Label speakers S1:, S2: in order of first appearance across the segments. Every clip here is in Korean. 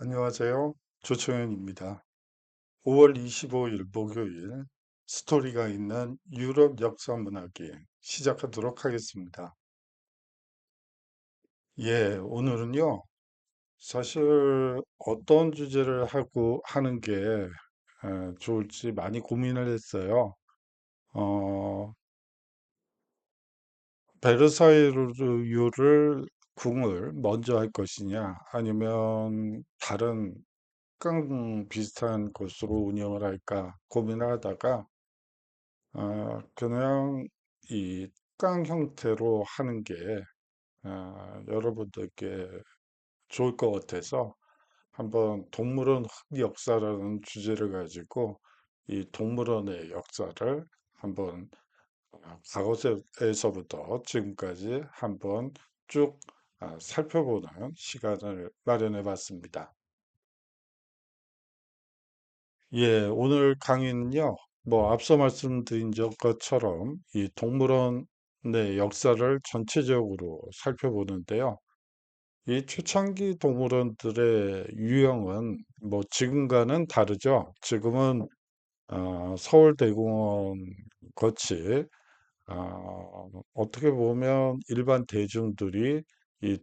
S1: 안녕하세요. 조청현입니다. 5월 25일 목요일 스토리가 있는 유럽 역사 문화기행 시작하도록 하겠습니다. 예, 오늘은요, 사실 어떤 주제를 하고 하는 게 좋을지 많이 고민을 했어요. 어, 베르사유를 궁을 먼저 할 것이냐, 아니면 다른 깡 비슷한 곳으로 운영을 할까 고민을 하다가 그냥 이 깡 형태로 하는 게 여러분들께 좋을 것 같아서 한번 동물원 흑역사라는 주제를 가지고 이 동물원의 역사를 한번 과거에서부터 지금까지 한번 쭉 살펴보는 시간을 마련해 봤습니다. 예, 오늘 강의는요, 뭐 앞서 말씀드린 것처럼 이 동물원의 역사를 전체적으로 살펴보는데요. 이 초창기 동물원들의 유형은 뭐 지금과는 다르죠. 지금은 서울대공원 같이 어떻게 보면 일반 대중들이 이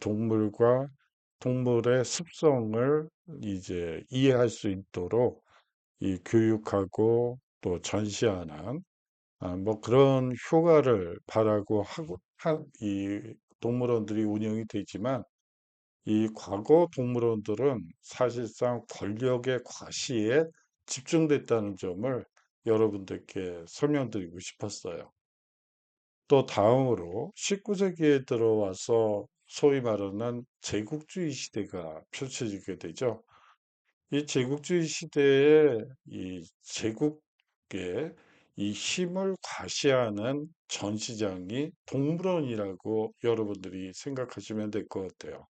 S1: 동물의 습성을 이제 이해할 수 있도록 이 교육하고 또 전시하는 뭐 그런 효과를 바라고 이 동물원들이 운영이 되지만 이 과거 동물원들은 사실상 권력의 과시에 집중됐다는 점을 여러분들께 설명드리고 싶었어요. 또 다음으로 19세기에 들어와서 소위 말하는 제국주의 시대가 펼쳐지게 되죠. 이 제국주의 시대에 이 제국의 이 힘을 과시하는 전시장이 동물원이라고 여러분들이 생각하시면 될 것 같아요.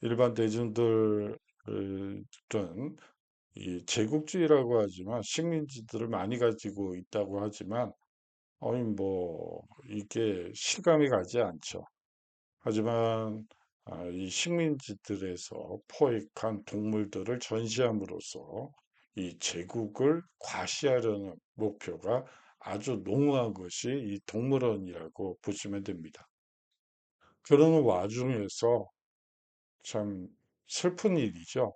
S1: 일반 대중들은 이 제국주의라고 하지만 식민지들을 많이 가지고 있다고 하지만 아니 뭐 이게 실감이 가지 않죠. 하지만 이 식민지들에서 포획한 동물들을 전시함으로써 이 제국을 과시하려는 목표가 아주 농후한 것이 이 동물원이라고 보시면 됩니다. 그러는 와중에서 참 슬픈 일이죠.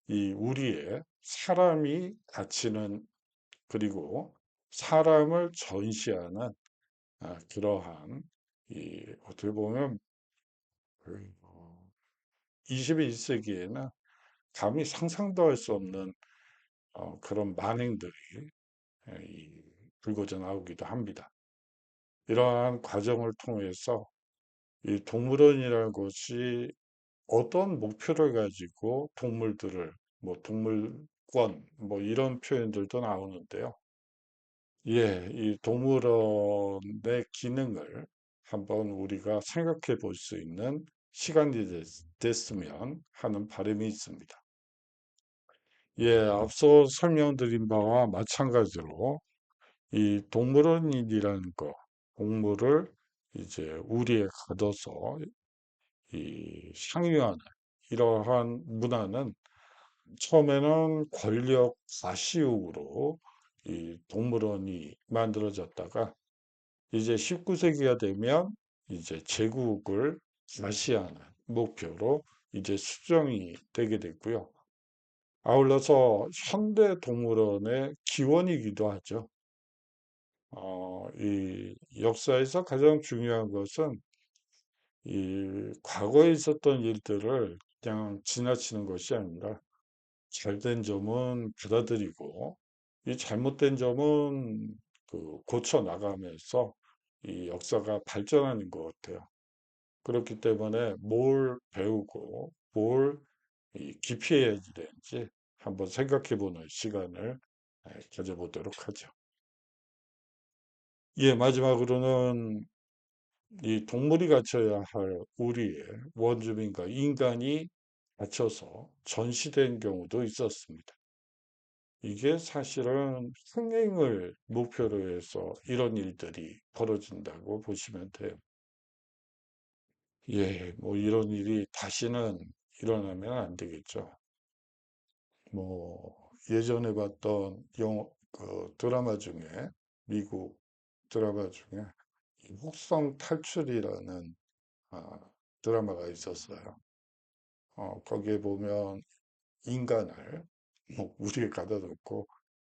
S1: 이 우리의 사람이 다치는 그리고 사람을 전시하는 그러한 이 어떻게 보면 21세기에는 감히 상상도 할 수 없는 그런 만행들이 불거져 나오기도 합니다. 이러한 과정을 통해서 이 동물원이라는 것이 어떤 목표를 가지고 동물들을 뭐 동물권 뭐 이런 표현들도 나오는데요. 예, 이 동물원의 기능을 한번 우리가 생각해 볼 수 있는 시간이 됐으면 하는 바람이 있습니다. 예, 앞서 설명드린 바와 마찬가지로 이 동물원이라는 거, 동물을 이제 우리에 가둬서 이 향유하는 이러한 문화는 처음에는 권력 과시욕으로 이 동물원이 만들어졌다가 이제 19세기가 되면 이제 제국을 과시하는 목표로 이제 수정이 되게 됐고요. 아울러서 현대 동물원의 기원이기도 하죠. 이 역사에서 가장 중요한 것은 이 과거에 있었던 일들을 그냥 지나치는 것이 아니라 잘된 점은 받아들이고 이 잘못된 점은 그 고쳐 나가면서 이 역사가 발전하는 것 같아요. 그렇기 때문에 뭘 배우고 뭘 기피해야 되는지 한번 생각해 보는 시간을 가져보도록 하죠. 예, 마지막으로는 이 동물이 갇혀야 할 우리의 원주민과 인간이 갇혀서 전시된 경우도 있었습니다. 이게 사실은 흥행을 목표로 해서 이런 일들이 벌어진다고 보시면 돼요. 예, 뭐 이런 일이 다시는 일어나면 안 되겠죠. 뭐 예전에 봤던 그 드라마 중에 미국 드라마 중에 이 혹성 탈출이라는 아, 드라마가 있었어요. 거기에 보면 인간을 뭐 우리에 가다 놓고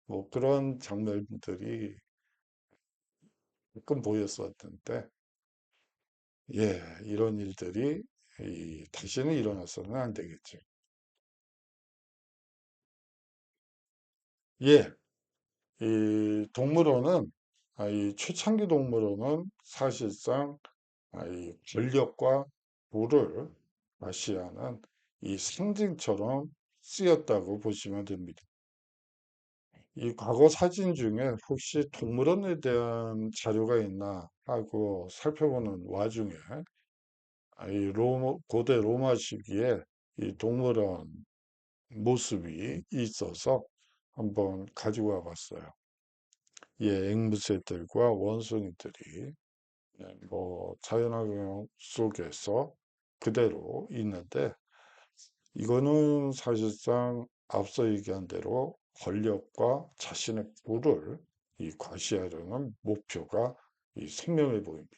S1: 뭐 그런 장면들이 가끔 보였었는데, 예, 이런 일들이 다시는 일어나서는 안 되겠죠. 예, 이 동물원은 이 초창기 동물원은 사실상 이 권력과 부를 과시하는 이 상징처럼 쓰였다고 보시면 됩니다. 이 과거 사진 중에 혹시 동물원에 대한 자료가 있나 하고 살펴보는 와중에 고대 로마 시기에 이 동물원 모습이 있어서 한번 가지고 와 봤어요. 예, 앵무새들과 원숭이들이 뭐 자연환경 속에서 그대로 있는데, 이거는 사실상 앞서 얘기한 대로 권력과 자신의 부를 과시하려는 목표가 선명해 보입니다.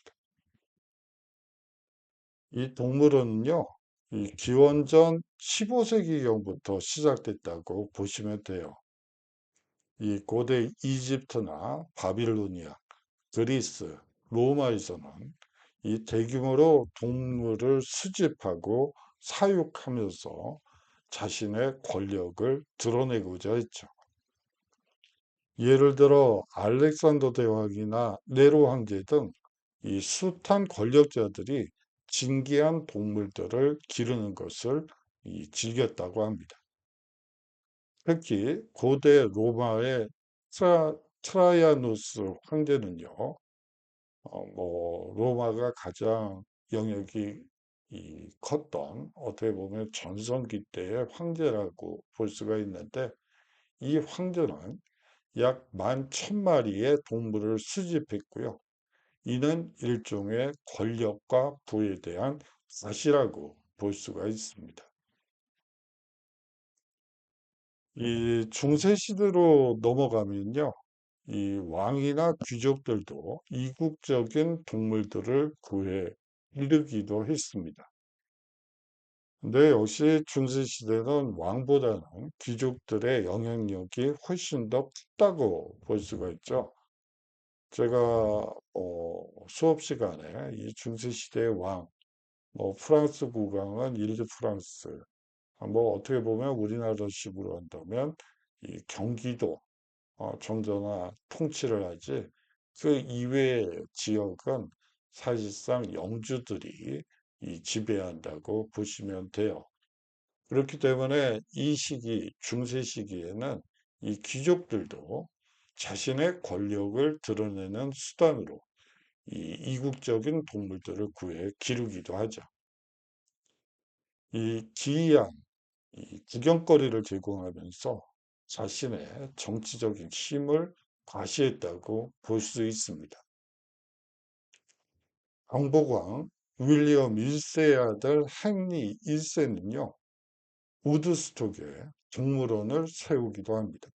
S1: 이 동물원은요, 이 기원전 15세기경부터 시작됐다고 보시면 돼요. 이 고대 이집트나 바빌로니아, 그리스, 로마에서는 이 대규모로 동물을 수집하고 사육하면서 자신의 권력을 드러내고자 했죠. 예를 들어 알렉산더 대왕이나 네로 황제 등 이 숱한 권력자들이 진귀한 동물들을 기르는 것을 즐겼다고 합니다. 특히 고대 로마의 트라이아누스 황제는요, 뭐 로마가 가장 영역이 컸던, 어떻게 보면 전성기 때의 황제라고 볼 수가 있는데, 이 황제는 약 11,000마리의 동물을 수집했고요. 이는 일종의 권력과 부에 대한 사시라고 볼 수가 있습니다. 이 중세 시대로 넘어가면요, 이 왕이나 귀족들도 이국적인 동물들을 구해 기르기도 했습니다. 근데 역시 중세 시대는 왕보다는 귀족들의 영향력이 훨씬 더 컸다고 볼 수가 있죠. 제가 수업 시간에 이 중세 시대의 왕, 뭐 프랑스 국왕은 일제 프랑스, 뭐 어떻게 보면 우리나라식으로 한다면 이 경기도 정도나 통치를 하지, 그 이외의 지역은 사실상 영주들이 지배한다고 보시면 돼요. 그렇기 때문에 이 시기, 중세 시기에는 이 귀족들도 자신의 권력을 드러내는 수단으로 이국적인 동물들을 구해 기르기도 하죠. 이 기이한 구경거리를 제공하면서 자신의 정치적인 힘을 과시했다고 볼 수 있습니다. 강복왕 윌리엄 1세의 아들 헨리 1세는요, 우드스톡에 동물원을 세우기도 합니다.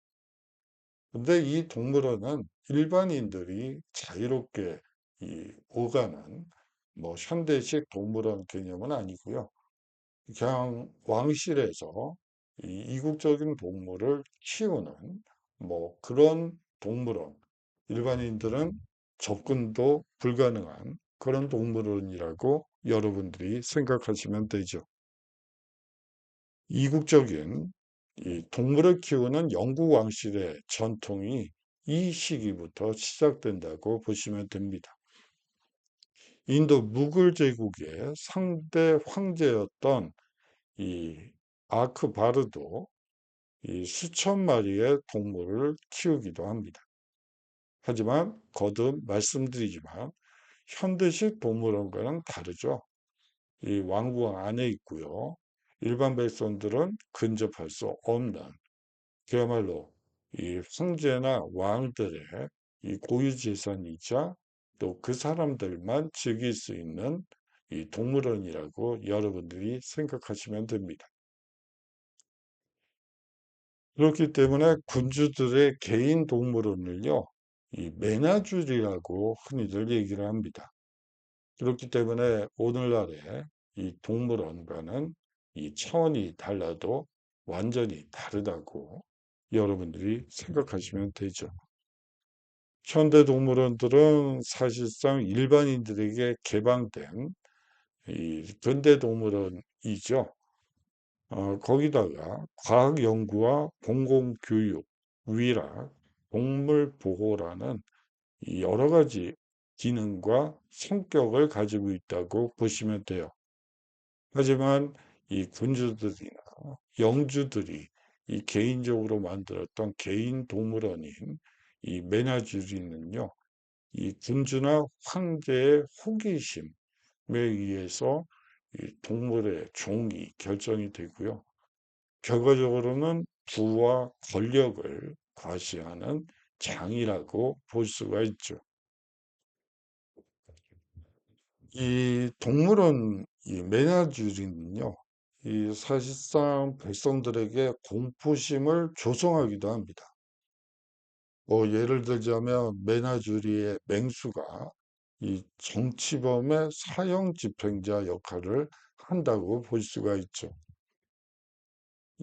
S1: 근데 이 동물원은 일반인들이 자유롭게 오가는 뭐 현대식 동물원 개념은 아니고요. 그냥 왕실에서 이국적인 동물을 키우는 뭐 그런 동물원, 일반인들은 접근도 불가능한 그런 동물원이라고 여러분들이 생각하시면 되죠. 이국적인 동물을 키우는 영국 왕실의 전통이 이 시기부터 시작된다고 보시면 됩니다. 인도 무굴 제국의 상대 황제였던 이 아크바르도 이 수천 마리의 동물을 키우기도 합니다. 하지만 거듭 말씀드리지만 현대식 동물원과는 다르죠. 이 왕궁 안에 있고요. 일반 백성들은 근접할 수 없는, 그야말로 이 황제나 왕들의 이 고유 재산이자 또 그 사람들만 즐길 수 있는 이 동물원이라고 여러분들이 생각하시면 됩니다. 그렇기 때문에 군주들의 개인 동물원을요, 이 메나주리라고 흔히들 얘기를 합니다. 그렇기 때문에 오늘날의 이 동물원과는 이 차원이 달라도 완전히 다르다고 여러분들이 생각하시면 되죠. 현대 동물원들은 사실상 일반인들에게 개방된 이 근대 동물원이죠. 거기다가 과학 연구와 공공교육, 위락, 동물 보호라는 이 여러 가지 기능과 성격을 가지고 있다고 보시면 돼요. 하지만 이 군주들이나 영주들이 이 개인적으로 만들었던 개인 동물원인 이 메나주리는요, 이 군주나 황제의 호기심에 의해서 이 동물의 종이 결정이 되고요. 결과적으로는 부와 권력을 과시하는 장이라고 볼 수가 있죠. 이 동물원 이 메나주리는요, 이 사실상 백성들에게 공포심을 조성하기도 합니다. 뭐 예를 들자면 메나주리의 맹수가 이 정치범의 사형 집행자 역할을 한다고 볼 수가 있죠.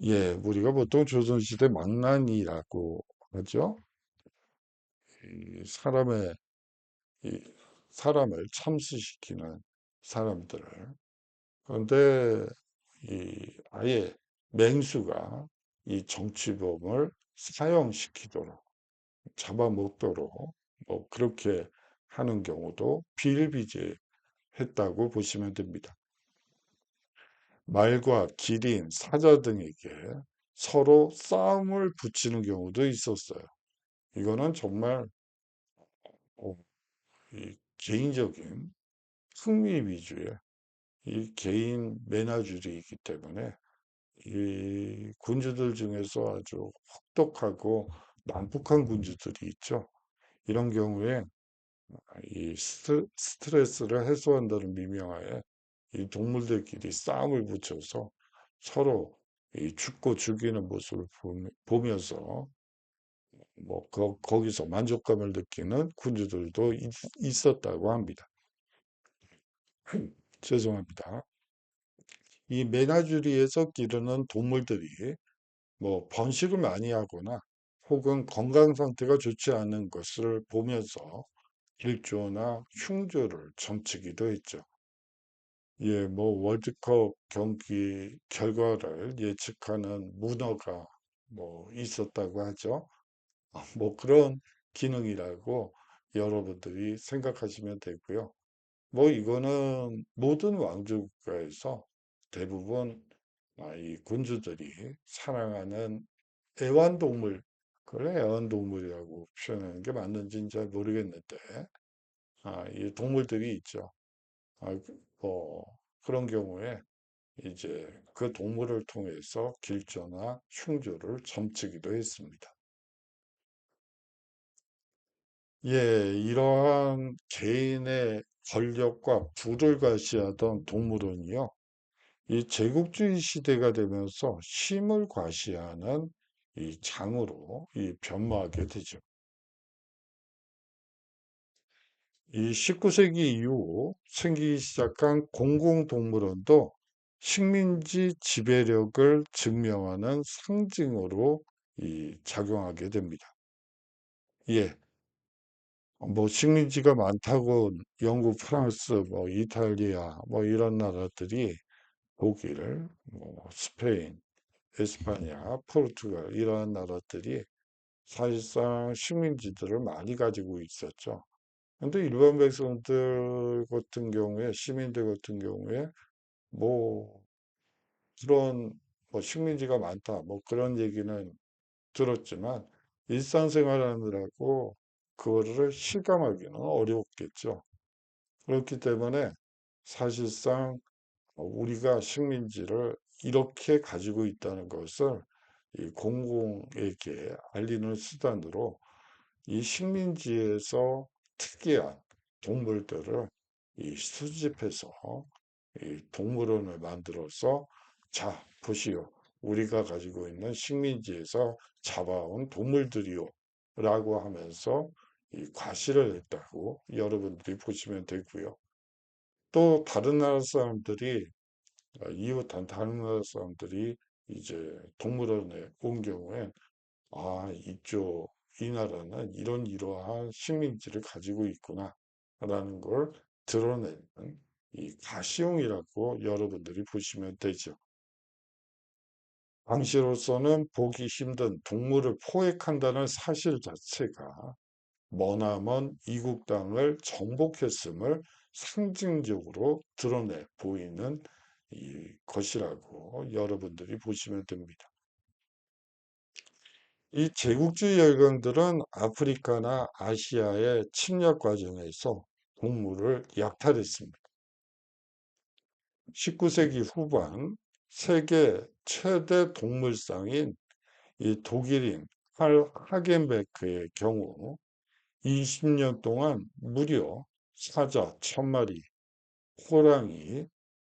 S1: 예, 우리가 보통 조선시대 망난이라고 하죠. 이 이 사람을 참수시키는 사람들을. 그런데 아예 맹수가 이 정치범을 사형시키도록 잡아먹도록 뭐 그렇게 하는 경우도 비일비재했다고 보시면 됩니다. 말과 기린, 사자 등에게 서로 싸움을 붙이는 경우도 있었어요. 이거는 정말 어, 이 개인적인 흥미 위주의 이 개인 메나주리이기 때문에 이 군주들 중에서 아주 혹독하고 난폭한 군주들이 있죠. 이런 경우에 이 스트레스를 해소한다는 미명하에 이 동물들끼리 싸움을 붙여서 서로 이 죽고 죽이는 모습을 보면서 뭐 거기서 만족감을 느끼는 군주들도 있었다고 합니다. 죄송합니다. 이 메나주리에서 기르는 동물들이 뭐 번식을 많이 하거나 혹은 건강 상태가 좋지 않은 것을 보면서 일조나 흉조를 점치기도 했죠. 예, 뭐 월드컵 경기 결과를 예측하는 문어가 뭐 있었다고 하죠. 뭐 그런 기능이라고 여러분들이 생각하시면 되고요. 뭐 이거는 모든 왕조 국가에서 대부분 이 군주들이 사랑하는 애완동물, 그래 애완동물이라고 표현하는 게 맞는지는 잘 모르겠는데, 이 동물들이 있죠. 뭐 그런 경우에 이제 그 동물을 통해서 길조나 흉조를 점치기도 했습니다. 예, 이러한 개인의 권력과 부를 과시하던 동물원이요. 이 제국주의 시대가 되면서 힘을 과시하는 이 장으로 이 변모하게 되죠. 이 19세기 이후 생기기 시작한 공공동물원도 식민지 지배력을 증명하는 상징으로 작용하게 됩니다. 예, 뭐 식민지가 많다고 영국, 프랑스, 뭐 이탈리아, 뭐 이런 나라들이 독일, 뭐 스페인, 에스파냐, 포르투갈 이러한 나라들이 사실상 식민지들을 많이 가지고 있었죠. 근데 일반 백성들 같은 경우에, 시민들 같은 경우에, 뭐, 그런, 뭐, 식민지가 많다, 뭐, 그런 얘기는 들었지만, 일상생활 하느라고 그거를 실감하기는 어려웠겠죠. 그렇기 때문에 사실상 우리가 식민지를 이렇게 가지고 있다는 것을 이 공공에게 알리는 수단으로 이 식민지에서 특이한 동물들을 이 수집해서 이 동물원을 만들어서 자, 보시오. 우리가 가지고 있는 식민지에서 잡아온 동물들이요. 라고 하면서 이 과시를 했다고 여러분들이 보시면 되고요. 또 다른 나라 사람들이 이웃한 다른 나라 사람들이 이제 동물원에 온 경우에 이 나라는 이러한 식민지를 가지고 있구나 라는 걸 드러내는 이 가시용이라고 여러분들이 보시면 되죠. 당시로서는 보기 힘든 동물을 포획한다는 사실 자체가 머나먼 이국 땅을 정복했음을 상징적으로 드러내 보이는 이 것이라고 여러분들이 보시면 됩니다. 이 제국주의 열강들은 아프리카나 아시아의 침략 과정에서 동물을 약탈했습니다. 19세기 후반 세계 최대 동물상인 이 독일인 칼 하겐베크의 경우 20년 동안 무려 사자 1000마리, 호랑이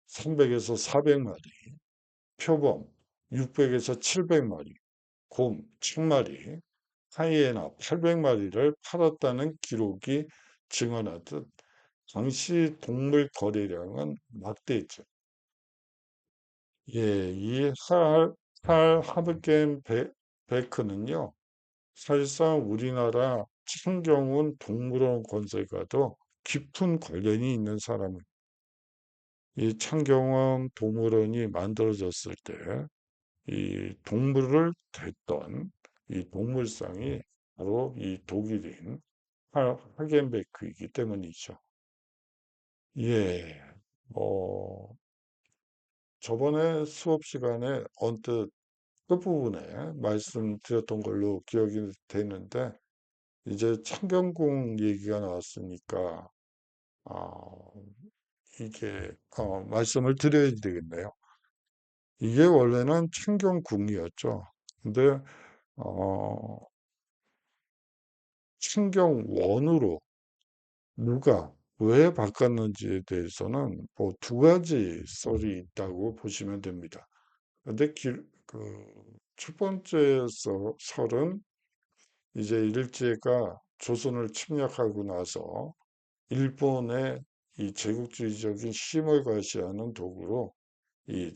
S1: 300에서 400마리, 표범 600에서 700마리, 곰 1000마리, 하이에나 800마리를 팔았다는 기록이 증언하듯 당시 동물 거래량은 막대했죠. 예, 이 하브겐 베크는요, 사실상 우리나라 창경운 동물원 건설과도 깊은 관련이 있는 사람입니다. 이 창경원 동물원이 만들어졌을 때 이 동물을 댔던 이 동물상이 바로 이 독일인 하겐베크이기 때문이죠. 예, 어, 저번에 수업 시간에 언뜻 끝부분에 말씀드렸던 걸로 기억이 되는데, 이제 창경궁 얘기가 나왔으니까, 아, 이게, 말씀을 드려야 되겠네요. 이게 원래는 창경궁이었죠. 근데, 어, 창경원으로 누가 왜 바꿨는지에 대해서는 뭐 두 가지 썰이 있다고 보시면 됩니다. 근데 첫 번째 설은 이제 일제가 조선을 침략하고 나서 일본의 이 제국주의적인 힘을 과시하는 도구로 이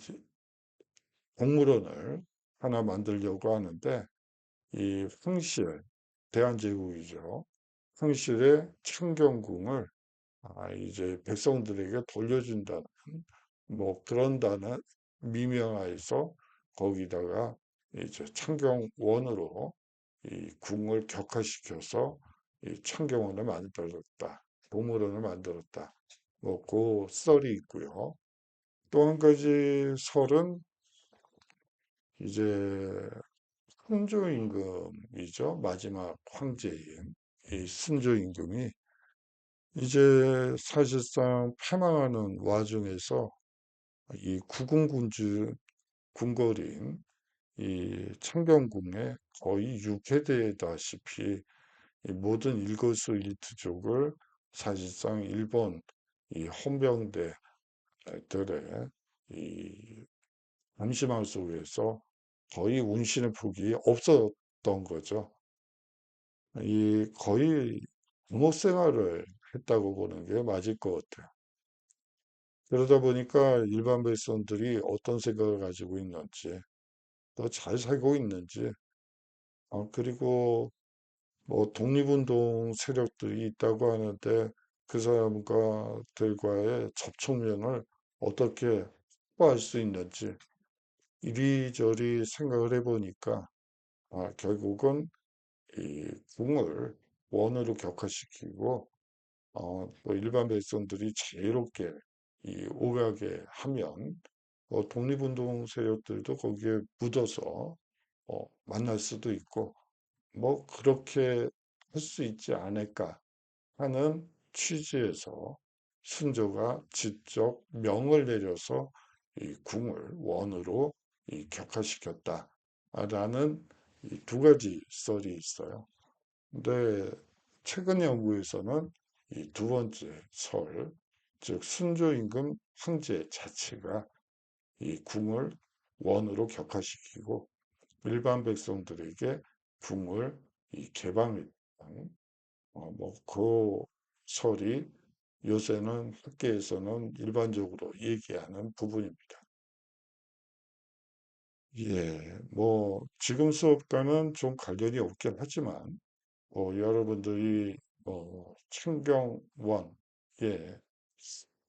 S1: 공물원을 하나 만들려고 하는데 이 흥실, 대한제국이죠. 흥실의 창경궁을 이제 백성들에게 돌려준다는 뭐 그런다는 미명하에서 거기다가 이제 창경원으로 이 궁을 격화시켜서 이 창경원을 만들었다. 동물원을 만들었다. 뭐 그 썰이 있고요. 또 한 가지 설은 이제 순조 임금이죠. 마지막 황제인 이 순조 임금이 이제 사실상 패망하는 와중에서 이 구궁군주 궁궐인 이 창경궁에 거의 유폐되다시피 이 모든 일거수일투족을 사실상 일본 이 헌병대들의 이 잠시만 속에서 거의 운신의 폭이 없었던 거죠. 이 거의 감옥 생활을 했다고 보는 게 맞을 것 같아요. 그러다 보니까 일반 백성들이 어떤 생각을 가지고 있는지, 또 잘 살고 있는지, 그리고 뭐 독립운동 세력들이 있다고 하는데 그 사람들과의 접촉면을 어떻게 확보할 수 있는지 이리저리 생각을 해보니까 결국은 이 궁을 원으로 격화시키고 또 일반 백성들이 자유롭게 이 오가게 하면 독립운동 세력들도 거기에 묻어서 만날 수도 있고 뭐 그렇게 할 수 있지 않을까 하는 취지에서 순조가 직접 명을 내려서 이 궁을 원으로 이 격화시켰다라는 이 두 가지 썰이 있어요. 근데 최근 연구에서는 이 두 번째 설, 즉 순조 임금 황제 자체가 이 궁을 원으로 격화시키고 일반 백성들에게 궁을 이 개방했던 그 설이 요새는 학계에서는 일반적으로 얘기하는 부분입니다. 예, 지금 수업과는 좀 관련이 없긴 하지만 여러분들이 창경원, 예,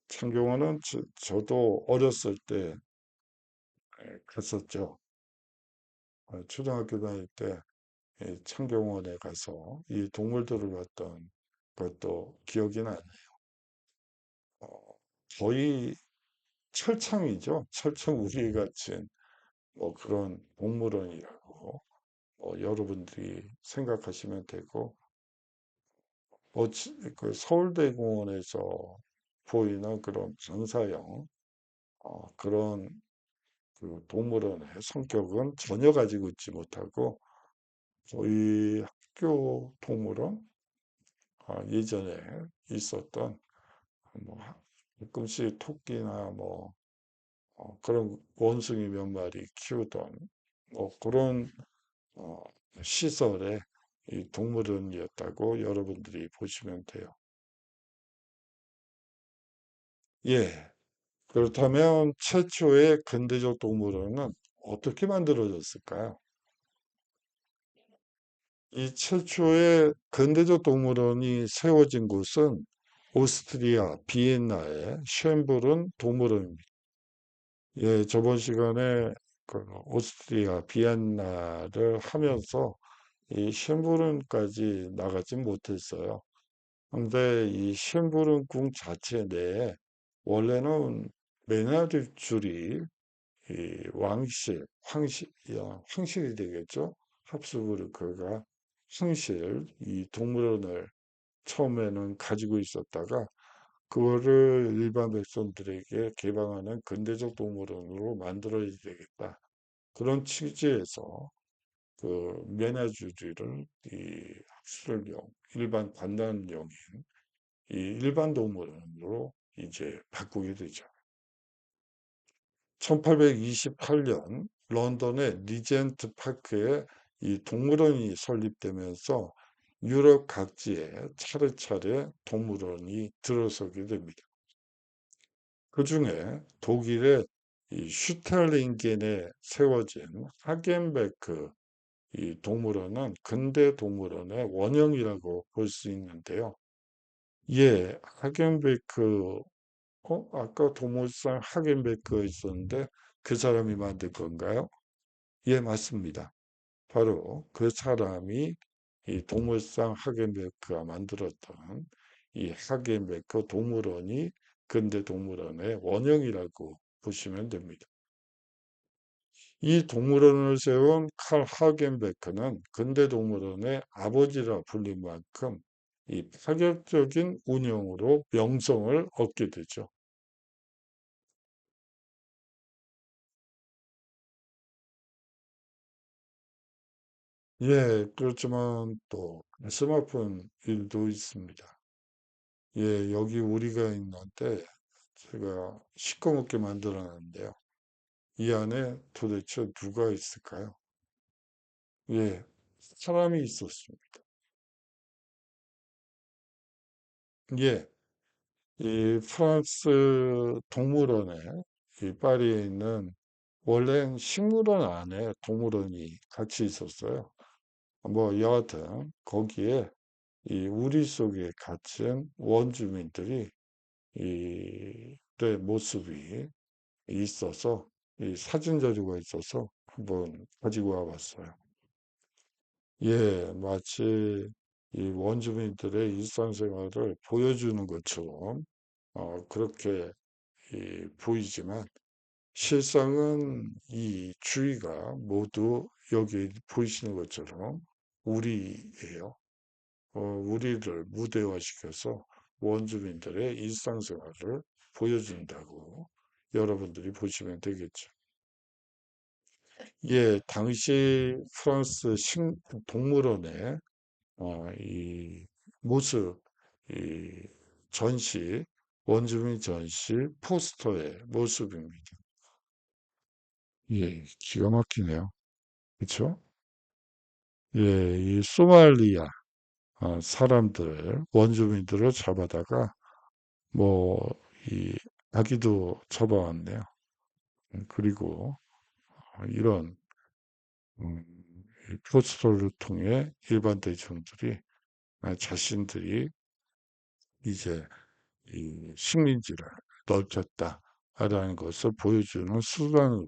S1: 창경원은 저도 어렸을 때 갔었죠. 초등학교 다닐 때 창경원에 가서 이 동물들을 봤던 것도 기억이 나네요. 어, 거의 철창이죠. 철창 우리 같은 그런 동물원이라고 여러분들이 생각하시면 되고, 그 서울대공원에서 보이는 그런 방사형 그런 그 동물원의 성격은 전혀 가지고 있지 못하고 저희 학교 동물원 예전에 있었던 뭐 가끔씩 토끼나 그런 원숭이 몇 마리 키우던 그런 어, 시설의 이 동물원이었다고 여러분들이 보시면 돼요. 예. 그렇다면 최초의 근대적 동물원은 어떻게 만들어졌을까요? 이 최초의 근대적 동물원이 세워진 곳은 오스트리아 비엔나의 쉔브른 동물원입니다. 예, 저번 시간에 그 오스트리아 비엔나를 하면서 이 쉔브른까지 나가진 못했어요. 근데 이 쉔브른 궁 자체 내에 원래는 메나르줄이 이 황실이 되겠죠. 합숙을 그가 황실 이 동물원을 처음에는 가지고 있었다가 그거를 일반 백성들에게 개방하는 근대적 동물원으로 만들어야 되겠다. 그런 취지에서 그 메나주리를 이 학술용, 일반 관람용인 이 일반 동물원으로 이제 바꾸게 되죠. 1828년 런던의 리젠트 파크에 이 동물원이 설립되면서 유럽 각지에 차례차례 동물원이 들어서게 됩니다. 그 중에 독일의 이 슈탈링겐에 세워진 하겐베크 이 동물원은 근대 동물원의 원형이라고 볼 수 있는데요. 예, 하겐베크, 아까 동물상 하겐베크가 있었는데 그 사람이 만든 건가요? 예, 맞습니다. 바로 그 사람이 이 동물상 하겐베크가 만들었던 이 하겐베크 동물원이 근대 동물원의 원형이라고 보시면 됩니다. 이 동물원을 세운 칼 하겐베크는 근대 동물원의 아버지라 불린 만큼 이 파격적인 운영으로 명성을 얻게 되죠. 예, 그렇지만 또 가슴 아픈 일도 있습니다. 예, 여기 우리가 있는데 제가 시꺼멓게 만들어 놨는데요. 이 안에 도대체 누가 있을까요? 예, 사람이 있었습니다. 예, 이 프랑스 동물원에 이 파리에 있는 원래는 식물원 안에 동물원이 같이 있었어요. 여하튼 거기에 이 우리 속에 갇힌 원주민들이 이의 모습이 있어서 이 사진 자료가 있어서 한번 가지고 와봤어요. 예, 마치 이 원주민들의 일상생활을 보여주는 것처럼 그렇게 보이지만 실상은 이 주위가 모두 여기 보이시는 것처럼 우리예요. 우리를 무대화시켜서 원주민들의 일상생활을 보여준다고 여러분들이 보시면 되겠죠. 예, 당시 프랑스 동물원의 이 모습, 이 전시 원주민 전시 포스터의 모습입니다. 예, 기가 막히네요. 그쵸? 예, 이 소말리아 사람들, 원주민들을 잡아다가 뭐, 이 아기도 잡아왔네요. 그리고 이런 이 포스터를 통해 일반 대중들이 자신들이 이제 이 식민지를 넓혔다라는 것을 보여주는 수단으로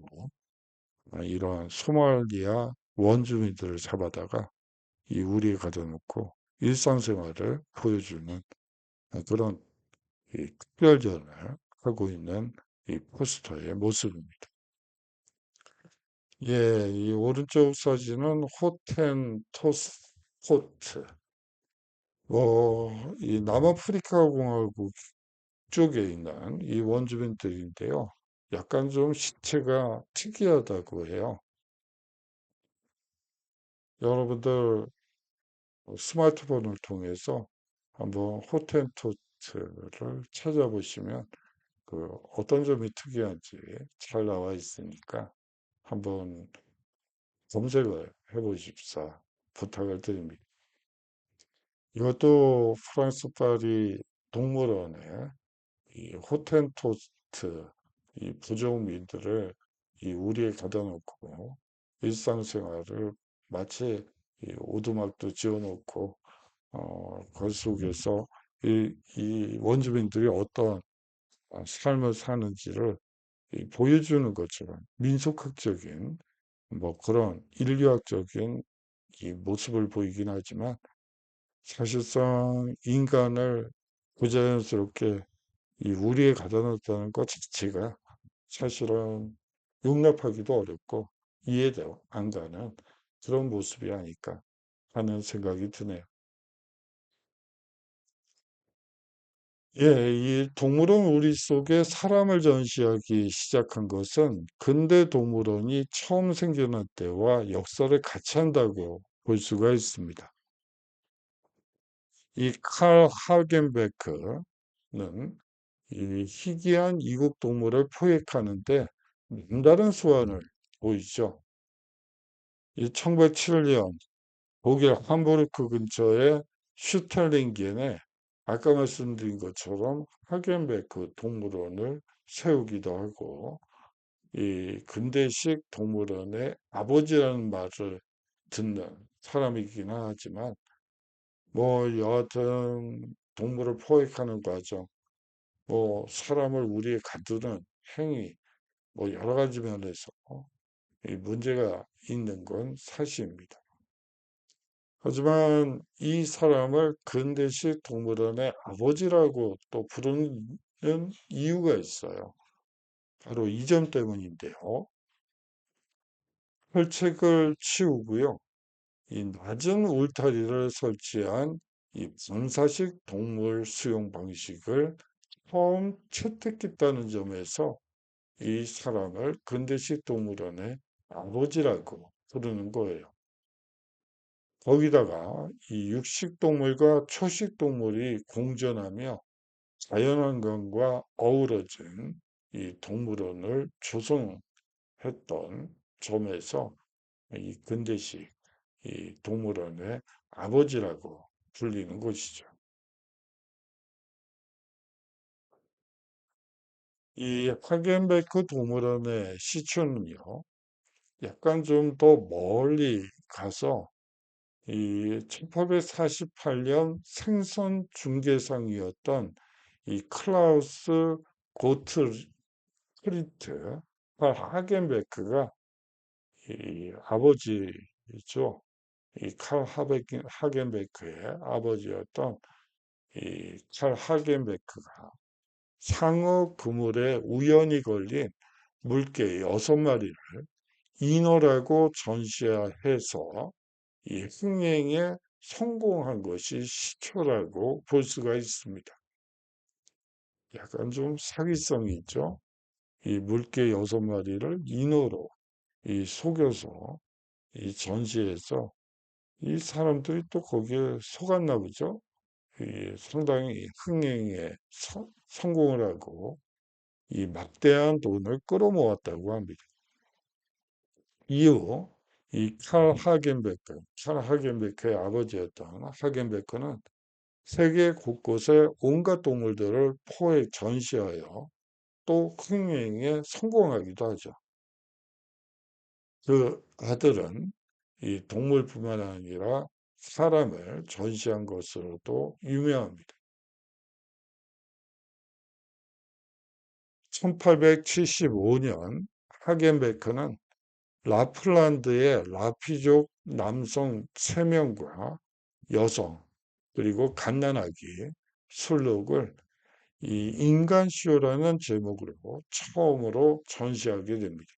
S1: 이러한 소말리아 원주민들을 잡아다가 이 우리에 가둬 놓고 일상생활을 보여주는 그런 이 특별전을 하고 있는 이 포스터의 모습입니다. 예, 이 오른쪽 사진은 호텐토스포트, 이 남아프리카 공화국 쪽에 있는 이 원주민들인데요. 약간 좀 시체가 특이하다고 해요. 여러분들 스마트폰을 통해서 한번 호텐토트를 찾아보시면 그 어떤 점이 특이한지 잘 나와 있으니까 한번 검색을 해보십사 부탁을 드립니다. 이것도 프랑스 파리 동물원에 이 호텐토트 이 부족민들을 이 우리에 가다 놓고 일상생활을 마치 이 오두막도 지어놓고 그 속에서 이 원주민들이 어떤 삶을 사는지를 이 보여주는 것처럼 민속학적인 뭐 그런 인류학적인 이 모습을 보이긴 하지만 사실상 인간을 부자연스럽게 이 우리에 가다 놨다는 것 자체가 사실은 용납하기도 어렵고 이해도 안 가는 그런 모습이 아닐까 하는 생각이 드네요. 예, 이 동물원 우리 속에 사람을 전시하기 시작한 것은 근대 동물원이 처음 생겨난 때와 역사를 같이 한다고 볼 수가 있습니다. 이 칼 하겐베크는 이 희귀한 이국 동물을 포획하는데 남다른 수완을 보이죠. 이 1907년 독일 함부르크 근처의 슈탈링겐에 아까 말씀드린 것처럼 하겐베크 동물원을 세우기도 하고 이 근대식 동물원의 아버지라는 말을 듣는 사람이긴 하지만 뭐 여하튼 동물을 포획하는 과정, 뭐 사람을 우리에 가두는 행위, 뭐 여러 가지 면에서 이 문제가 있는 건 사실입니다. 하지만 이 사람을 근대식 동물원의 아버지라고 또 부르는 이유가 있어요. 바로 이 점 때문인데요. 혈책을 치우고요. 이 낮은 울타리를 설치한 이 방사식 동물 수용 방식을 처음 채택했다는 점에서 이 사람을 근대식 동물원의 아버지라고 부르는 거예요. 거기다가 이 육식동물과 초식동물이 공존하며 자연환경과 어우러진 이 동물원을 조성했던 점에서 이 근대식 이 동물원의 아버지라고 불리는 것이죠. 이 하겐베크 동물원의 시초는요, 약간 좀 더 멀리 가서 이 1848년 생선 중개상이었던 이 클라우스 고트프리트 하겐베크가 이 아버지죠. 이 칼 하겐베크의 아버지였던 이 칼 하겐베크가 상어 그물에 우연히 걸린 물개 6마리를 인어라고 전시해서 이 흥행에 성공한 것이 시초라고 볼 수가 있습니다. 약간 좀 사기성이 있죠. 이 물개 6마리를 인어로 이 속여서 이 전시해서 이 사람들이 또 거기에 속았나 보죠. 이 상당히 흥행에 성공을 하고 이 막대한 돈을 끌어모았다고 합니다. 이후 이 칼 하겐베크의 아버지였던 하겐베크는 세계 곳곳에 온갖 동물들을 포획 전시하여 또 흥행에 성공하기도 하죠. 그 아들은 이 동물뿐만 아니라 사람을 전시한 것으로도 유명합니다. 1875년 하겐베크는 라플란드의 라피족 남성 3명과 여성 그리고 갓난아기 술록을 이 인간쇼라는 제목으로 처음으로 전시하게 됩니다.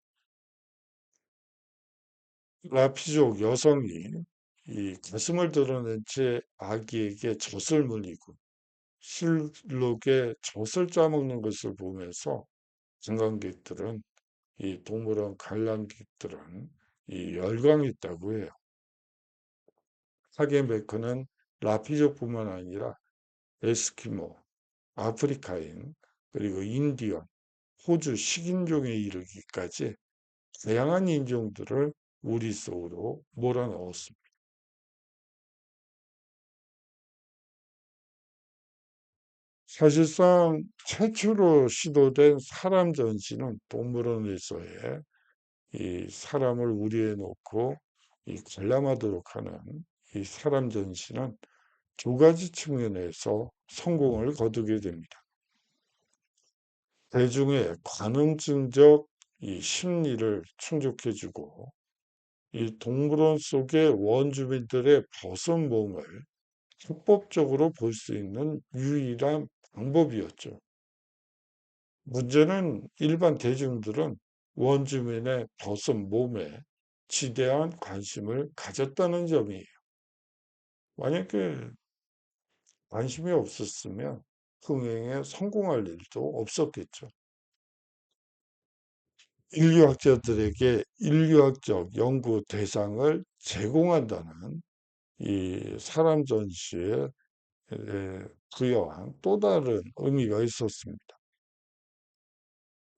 S1: 라피족 여성이 이 가슴을 드러낸 채 아기에게 젖을 물리고 술록에 젖을 짜먹는 것을 보면서 관광객들은 이 동물원 관람객들은 이 열광했다고 해요. 하겐베크는 라피족뿐만 아니라 에스키모, 아프리카인, 그리고 인디언, 호주 식인종에 이르기까지 다양한 인종들을 우리 속으로 몰아넣었습니다. 사실상 최초로 시도된 사람 전시는 동물원에서의 이 사람을 우리에 놓고 이 관람하도록 하는 이 사람 전시는 두 가지 측면에서 성공을 거두게 됩니다. 대중의 관음증적 이 심리를 충족해주고 이 동물원 속의 원주민들의 벗은 몸을 합법적으로 볼 수 있는 유일한 방법이었죠. 문제는 일반 대중들은 원주민의 벗은 몸에 지대한 관심을 가졌다는 점이에요. 만약에 관심이 없었으면 흥행에 성공할 일도 없었겠죠. 인류학자들에게 인류학적 연구 대상을 제공한다는 이 사람 전시에 부여한 또 다른 의미가 있었습니다.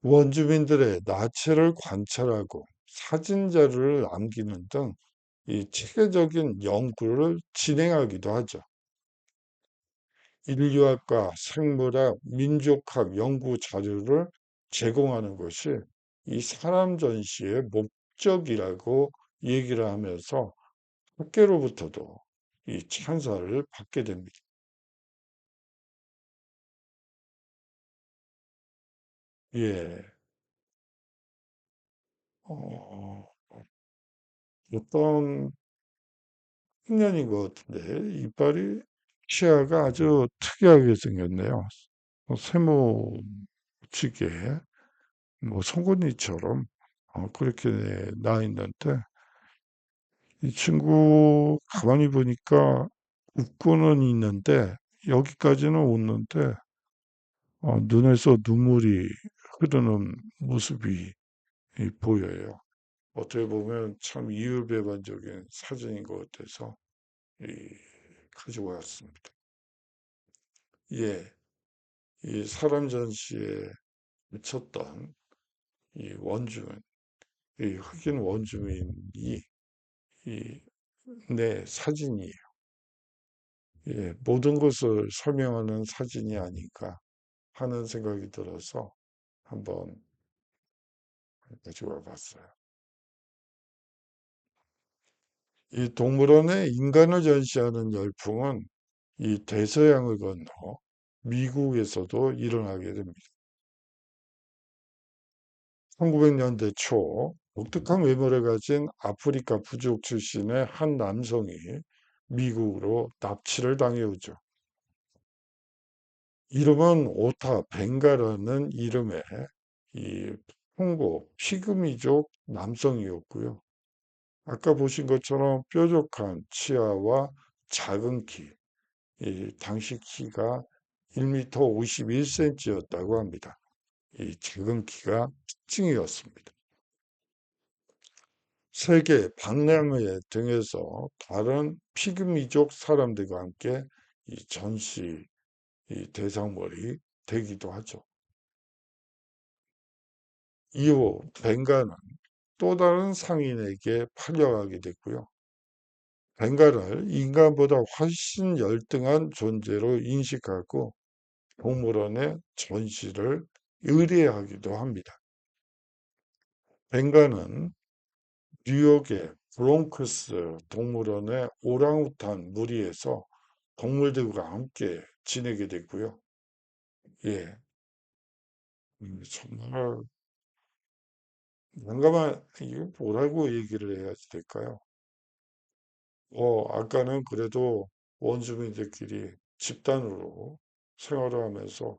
S1: 원주민들의 나체를 관찰하고 사진 자료를 남기는 등 이 체계적인 연구를 진행하기도 하죠. 인류학과 생물학, 민족학 연구 자료를 제공하는 것이 이 사람 전시의 목적이라고 얘기를 하면서 학계로부터도 이 찬사를 받게 됩니다. 예, 어, 어떤 흉년인 것 같은데 이빨이 치아가 아주 특이하게 생겼네요. 세모치게 뭐 송곳니처럼 그렇게 나 있는데 이 친구 가만히 보니까 웃고는 있는데 여기까지는 웃는데 눈에서 눈물이 흐르는 모습이 보여요. 어떻게 보면 참 이율배반적인 사진인 것 같아서 이, 가지고 왔습니다. 예, 이 사람 전시에 미쳤던 이 원주민, 이 흑인 원주민이 이 내 사진이에요. 예, 모든 것을 설명하는 사진이 아닌가 하는 생각이 들어서 한번 가지고 와봤어요. 이 동물원에 인간을 전시하는 열풍은 이 대서양을 건너 미국에서도 일어나게 됩니다. 1900년대 초 독특한 외모를 가진 아프리카 부족 출신의 한 남성이 미국으로 납치를 당해오죠. 이름은 오타 벵가라는 이름의 이 콩고 피그미족 남성이었고요. 아까 보신 것처럼 뾰족한 치아와 작은 키, 이 당시 키가 1m 51cm였다고 합니다. 이 작은 키가 특징이었습니다. 세계 박람회 등에서 다른 피그미족 사람들과 함께 이 전시 이 대상물이 되기도 하죠. 이후 벵가는 또 다른 상인에게 팔려가게 됐고요. 벵가를 인간보다 훨씬 열등한 존재로 인식하고 동물원에 전시를 의뢰하기도 합니다. 벵가는 뉴욕의 브롱크스 동물원의 오랑우탄 무리에서 동물들과 함께 지내게 됐고요. 예, 정말 난감한, 이게 뭐라고 얘기를 해야 될까요? 아까는 그래도 원주민들끼리 집단으로 생활을 하면서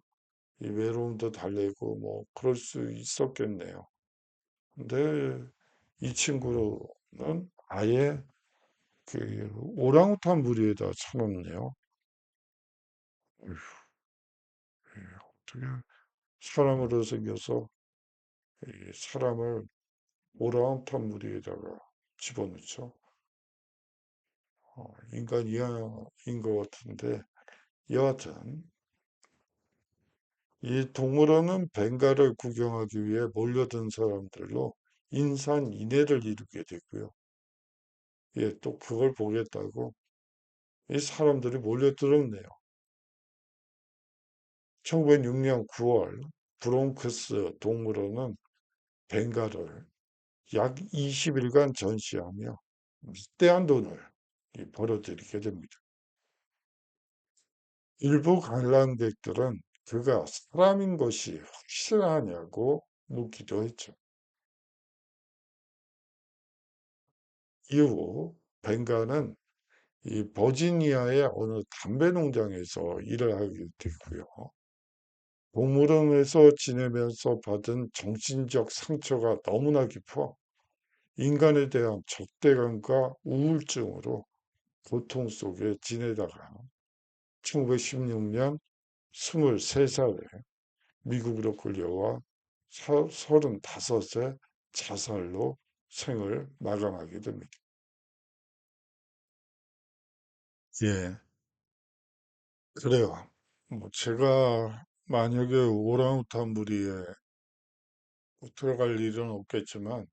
S1: 이 외로움도 달래고 뭐 그럴 수 있었겠네요. 근데 이 친구는 아예 그 오랑우탄 무리에다 쳐놓네요. 어휴, 어떻게 사람으로 생겨서 이 사람을 오랑우탄 무리에다가 집어넣죠. 인간 이하인 것 같은데 여하튼 이 동물원은 벵가를 구경하기 위해 몰려든 사람들로 인산인해를 이루게 되고요. 예, 또 그걸 보겠다고 이 사람들이 몰려들었네요. 1906년 9월 브롱크스 동물원은 벵가를 약 20일간 전시하며 막대한 돈을 벌어들이게 됩니다. 일부 관람객들은 그가 사람인 것이 확실하냐고 묻기도 했죠. 이후 벵가는 이 버지니아의 어느 담배 농장에서 일을 하게 되고요. 동물원에서 지내면서 받은 정신적 상처가 너무나 깊어 인간에 대한 적대감과 우울증으로 고통 속에 지내다가 1916년 23살에 미국으로 끌려와 35세 자살로 생을 마감하게 됩니다. 예, 그래요. 뭐 제가 만약에 오랑우탄 무리에 들어갈 일은 없겠지만,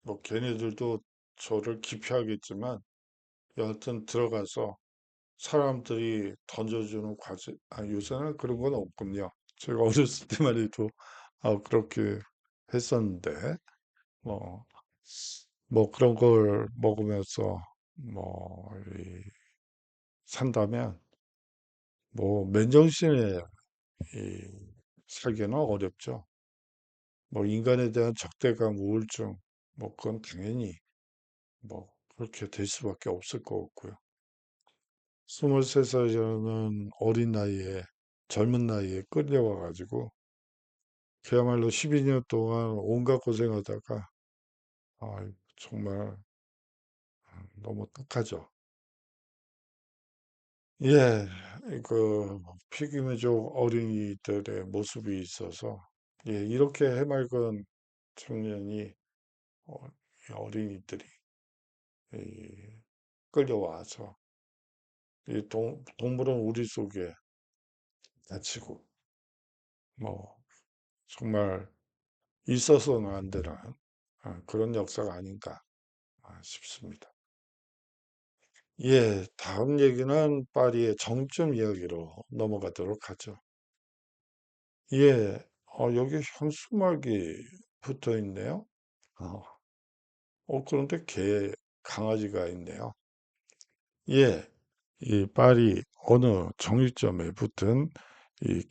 S1: 뭐 걔네들도 저를 기피하겠지만, 여하튼 들어가서 사람들이 던져주는 과제, 요새는 그런 건 없군요. 제가 어렸을 때만 해도 그렇게 했었는데, 뭐, 뭐 그런 걸 먹으면서 뭐, 산다면, 뭐, 맨정신에 살기는 어렵죠. 뭐, 인간에 대한 적대감, 우울증, 뭐, 그건 당연히 뭐, 그렇게 될 수밖에 없을 것 같고요. 23살이라는 어린 나이에, 젊은 나이에 끌려와가지고, 그야말로 12년 동안 온갖 고생하다가, 정말 너무 딱하죠. 예, 그, 피그미족 어린이들의 모습이 있어서, 예, 이렇게 해맑은 청년이, 어, 어린이들이, 이, 끌려와서, 이 동물원 우리 속에 갇히고, 뭐, 정말 있어서는 안 되는 그런 역사가 아닌가 싶습니다. 예, 다음 얘기는 파리의 정점 이야기로 넘어가도록 하죠. 예, 여기 현수막이 붙어 있네요. 어, 그런데 강아지가 있네요. 예, 이 파리 어느 정육점에 붙은 이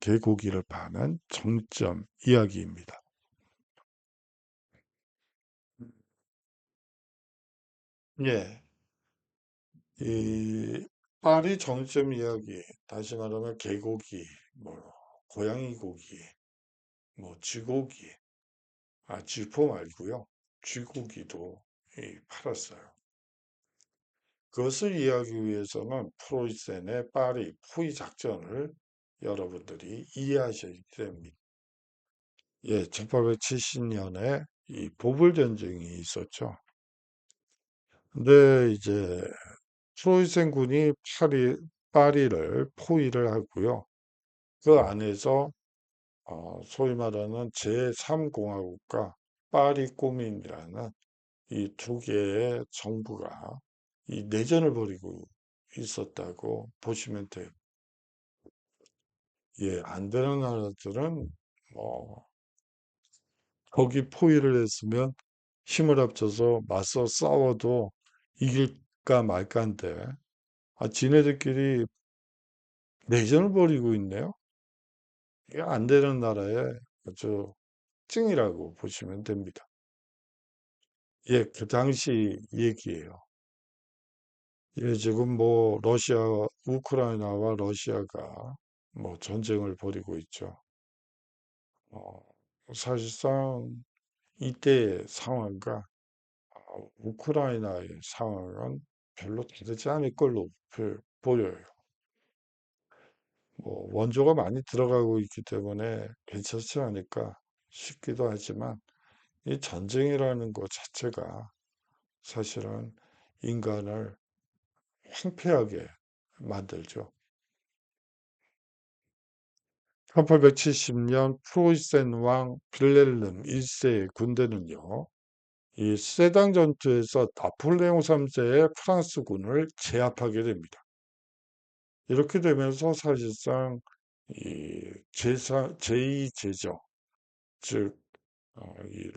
S1: 개고기를 파는 정점 이야기입니다. 예, 이 파리 정점 이야기, 다시 말하면 개고기, 뭐 고양이 고기, 뭐 쥐고기, 쥐포 말고요. 쥐고기도 팔았어요. 그것을 이해하기 위해서는 프로이센의 파리 포위 작전을 여러분들이 이해하셔야 됩니다. 예, 1870년에 이 보불 전쟁이 있었죠. 근데 이제 프로이센 군이 파리를 포위를 하고요. 그 안에서 소위 말하는 제3공화국과 파리 꼬민이라는 이 두 개의 정부가 이 내전을 벌이고 있었다고 보시면 돼요. 예, 안 되는 나라들은 뭐 거기 포위를 했으면 힘을 합쳐서 맞서 싸워도 이길까 말까인데, 지네들끼리 내전을 벌이고 있네요. 이게 안 되는 나라의 아주 특징이라고 보시면 됩니다. 예, 그 당시 얘기예요. 예, 지금 뭐 우크라이나와 러시아가 뭐 전쟁을 벌이고 있죠. 어, 사실상 이때의 상황과 우크라이나의 상황은 별로 다르지 않을 걸로 보여요. 뭐 원조가 많이 들어가고 있기 때문에 괜찮지 않을까 싶기도 하지만 이 전쟁이라는 것 자체가 사실은 인간을 황폐하게 만들죠. 1870년 프로이센 왕 빌헬름 1세의 군대는요, 이 세당 전투에서 나폴레옹 3세의 프랑스군을 제압하게 됩니다. 이렇게 되면서 사실상 이 제2제죠. 즉, 이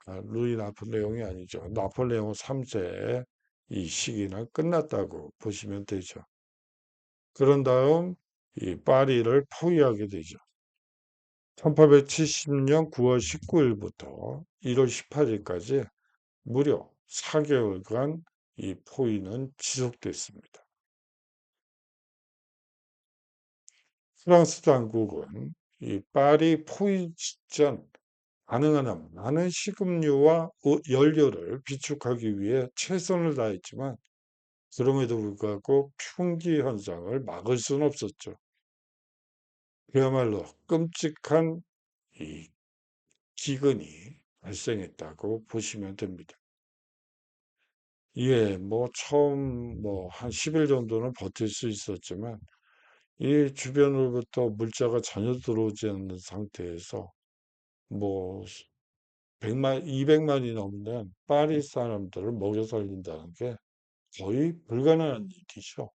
S1: 어, 루이 나폴레옹이 아니죠. 나폴레옹 3세의 이 시기는 끝났다고 보시면 되죠. 그런 다음 이 파리를 포위하게 되죠. 1870년 9월 19일부터 1월 18일까지 무려 4개월간 이 포위는 지속됐습니다. 프랑스 당국은 이 파리 포위 직전 가능한 한 많은 식음료와 연료를 비축하기 위해 최선을 다했지만 그럼에도 불구하고 품귀 현상을 막을 수는 없었죠. 그야말로 끔찍한 이 기근이 발생했다고 보시면 됩니다. 예, 뭐 처음 뭐 한 10일 정도는 버틸 수 있었지만 이 주변으로부터 물자가 전혀 들어오지 않는 상태에서 뭐 100만, 200만이 넘는 파리 사람들을 먹여 살린다는 게 거의 불가능한 일이죠.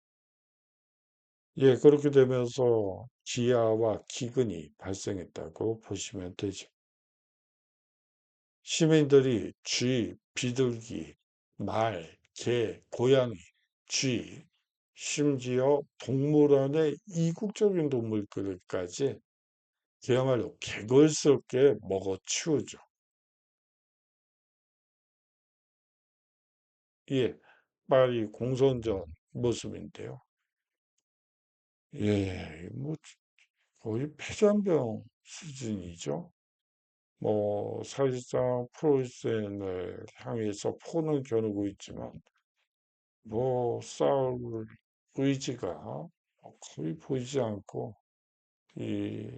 S1: 예, 그렇게 되면서 기아와 기근이 발생했다고 보시면 되죠. 시민들이 쥐, 비둘기, 말, 개, 고양이, 쥐, 심지어 동물원의 이국적인 동물들까지 그야말로 개걸스럽게 먹어치우죠. 예, 파리 공선전 모습인데요. 예, 뭐 거의 폐잔병 수준이죠. 뭐 사실상 프로이센을 향해서 포는 겨누고 있지만 뭐 싸울 의지가 거의 보이지 않고 이,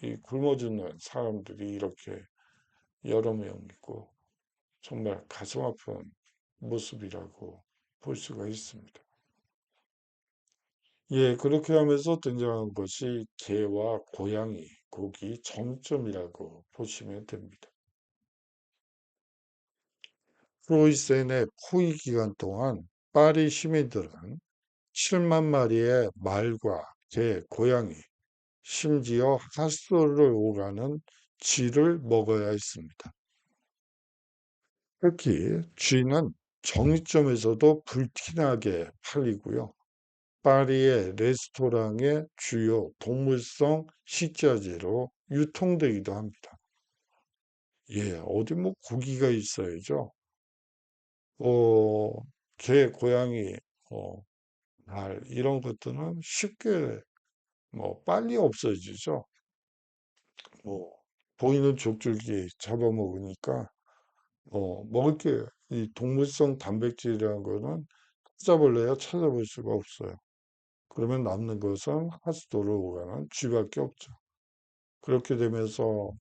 S1: 이 굶어 죽는 사람들이 이렇게 여러 명 있고 정말 가슴 아픈 모습이라고 볼 수가 있습니다. 예, 그렇게 하면서 등장한 것이 개와 고양이, 고기 정점이라고 보시면 됩니다. 프로이센의 포위 기간 동안 파리 시민들은 7만 마리의 말과 개, 고양이, 심지어 핫소를 오가는 쥐를 먹어야 했습니다. 특히 쥐는 정육점에서도 불티나게 팔리고요. 파리의 레스토랑의 주요 동물성 식자재로 유통되기도 합니다. 예, 어디 뭐 고기가 있어야죠. 어, 개, 고양이, 어, 말 이런 것들은 쉽게 뭐 빨리 없어지죠. 뭐 보이는 족줄기 잡아먹으니까 먹을 게 이 동물성 단백질이라는 거는 찾아볼래야 찾아볼 수가 없어요. 그러면 남는 것은 하수도를 오가는 쥐밖에 없죠. 그렇게 되면서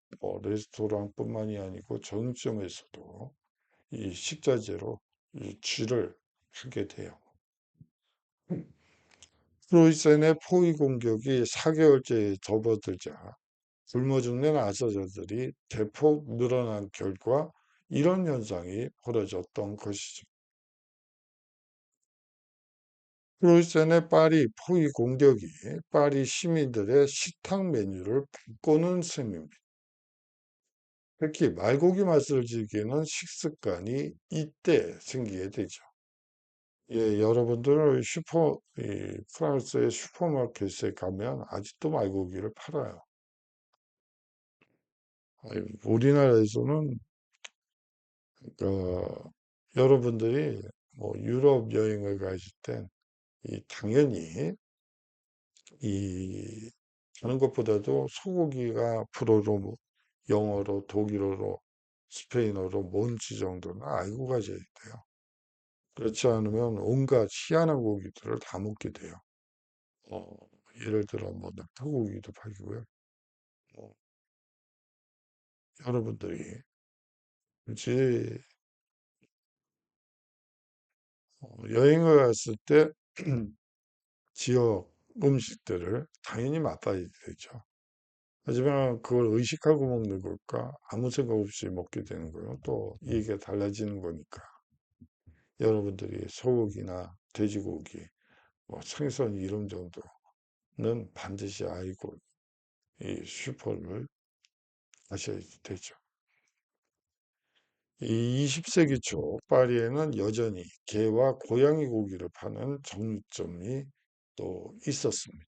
S1: 레스토랑뿐만이 아니고 정육점에서도 이 식자재로 이 쥐를 하게 돼요. 프로이센의 포위 공격이 4개월째에 접어들자 굶어 죽는 아사자들이 대폭 늘어난 결과 이런 현상이 벌어졌던 것이죠. 프로이센의 파리 포위 공격이 파리 시민들의 식탁 메뉴를 바꾸는 셈입니다. 특히 말고기 맛을 즐기는 식습관이 이때 생기게 되죠. 예, 여러분들 프랑스의 슈퍼마켓에 가면 아직도 말고기를 팔아요. 우리나라에서는, 여러분들이 뭐 유럽 여행을 가실 땐, 당연히, 다른 것보다도 소고기가 불어로, 뭐 영어로, 독일어로, 스페인어로 뭔지 정도는 알고 가셔야 돼요. 그렇지 않으면 온갖 희한한 고기들을 다 먹게 돼요. 어, 예를 들어 뭐 낙타고기도 팔고요. 뭐 여러분들이 굳이 여행을 갔을 때 지역 음식들을 당연히 맛봐야 되죠. 하지만 그걸 의식하고 먹는 걸까? 아무 생각 없이 먹게 되는 거예요. 또 얘기가 달라지는 거니까. 여러분들이 소고기나 돼지고기, 뭐 생선 이름 정도는 반드시 알고 이 슈퍼를 가셔야 되죠. 이 20세기 초 파리에는 여전히 개와 고양이 고기를 파는 정육점이 또 있었습니다.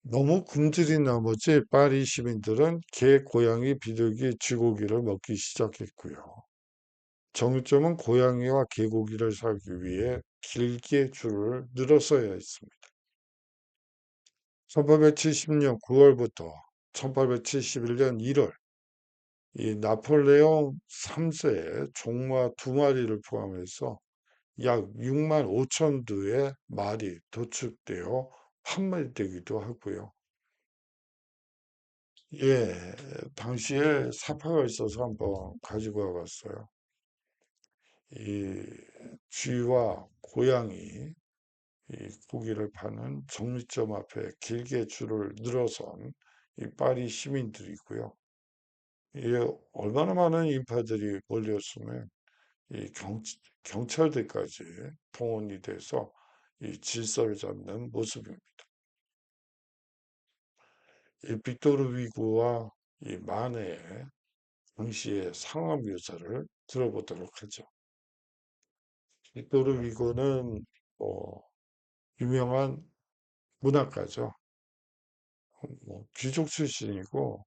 S1: 너무 굶주린 나머지 파리 시민들은 개, 고양이, 비둘기, 쥐고기를 먹기 시작했고요. 정육점은 고양이와 개고기를 사기 위해 길게 줄을 늘어서야 했습니다. 1870년 9월부터 1871년 1월, 이 나폴레옹 3세의 종마 2마리를 포함해서 약 6만 5천 두의 말이 도축되어 판매되기도 하고요. 예, 당시에 사파가 있어서 한번 가지고 와봤어요. 이 쥐와 고양이 이 고기를 파는 정육점 앞에 길게 줄을 늘어선 이 파리 시민들이고요. 이게 얼마나 많은 인파들이 몰렸으면 이 경찰들까지 동원이 돼서 이 질서를 잡는 모습입니다. 이 빅토르 위고와 이 마네의 당시의 상황 묘사를 들어보도록 하죠. 빅토르 위고는 유명한 문학가죠. 귀족 출신이고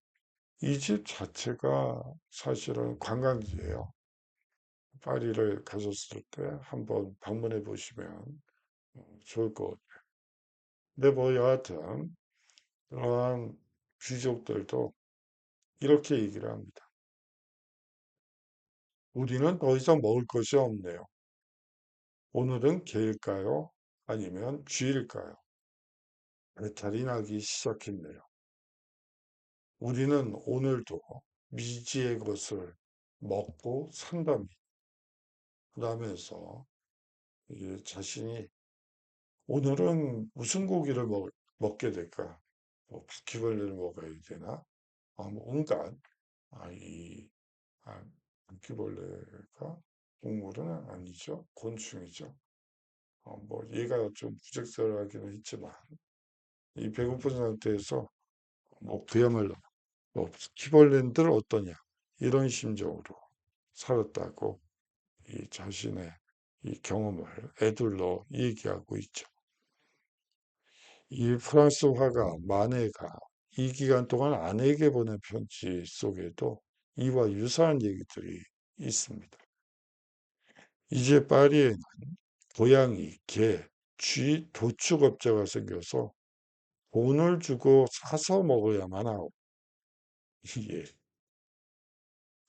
S1: 이 집 자체가 사실은 관광지예요. 파리를 가셨을 때 한번 방문해 보시면 좋을 것 같아요. 근데 뭐 여하튼 그러한 귀족들도 이렇게 얘기를 합니다. 우리는 더 이상 먹을 것이 없네요. 오늘은 개일까요? 아니면 쥐일까요? 배탈이 나기 시작했네요. 우리는 오늘도 미지의 것을 먹고 산답니다. 라면서 자신이 오늘은 무슨 고기를 먹게 될까? 뭐 바퀴벌레를 먹어야 되나? 뭐 온갖 이 바퀴벌레가 동물은 아니죠. 곤충이죠. 뭐 얘가 좀 부적절하기는 했지만 이 배고픈 상태에서 뭐 그야말로 뭐 바퀴벌레들 어떠냐 이런 심정으로 살았다고 이 자신의 이 경험을 애둘러 얘기하고 있죠. 이 프랑스 화가 마네가 이 기간 동안 아내에게 보낸 편지 속에도 이와 유사한 얘기들이 있습니다. 이제 파리에는 고양이, 개, 쥐 도축업자가 생겨서 돈을 주고 사서 먹어야만 하고 이게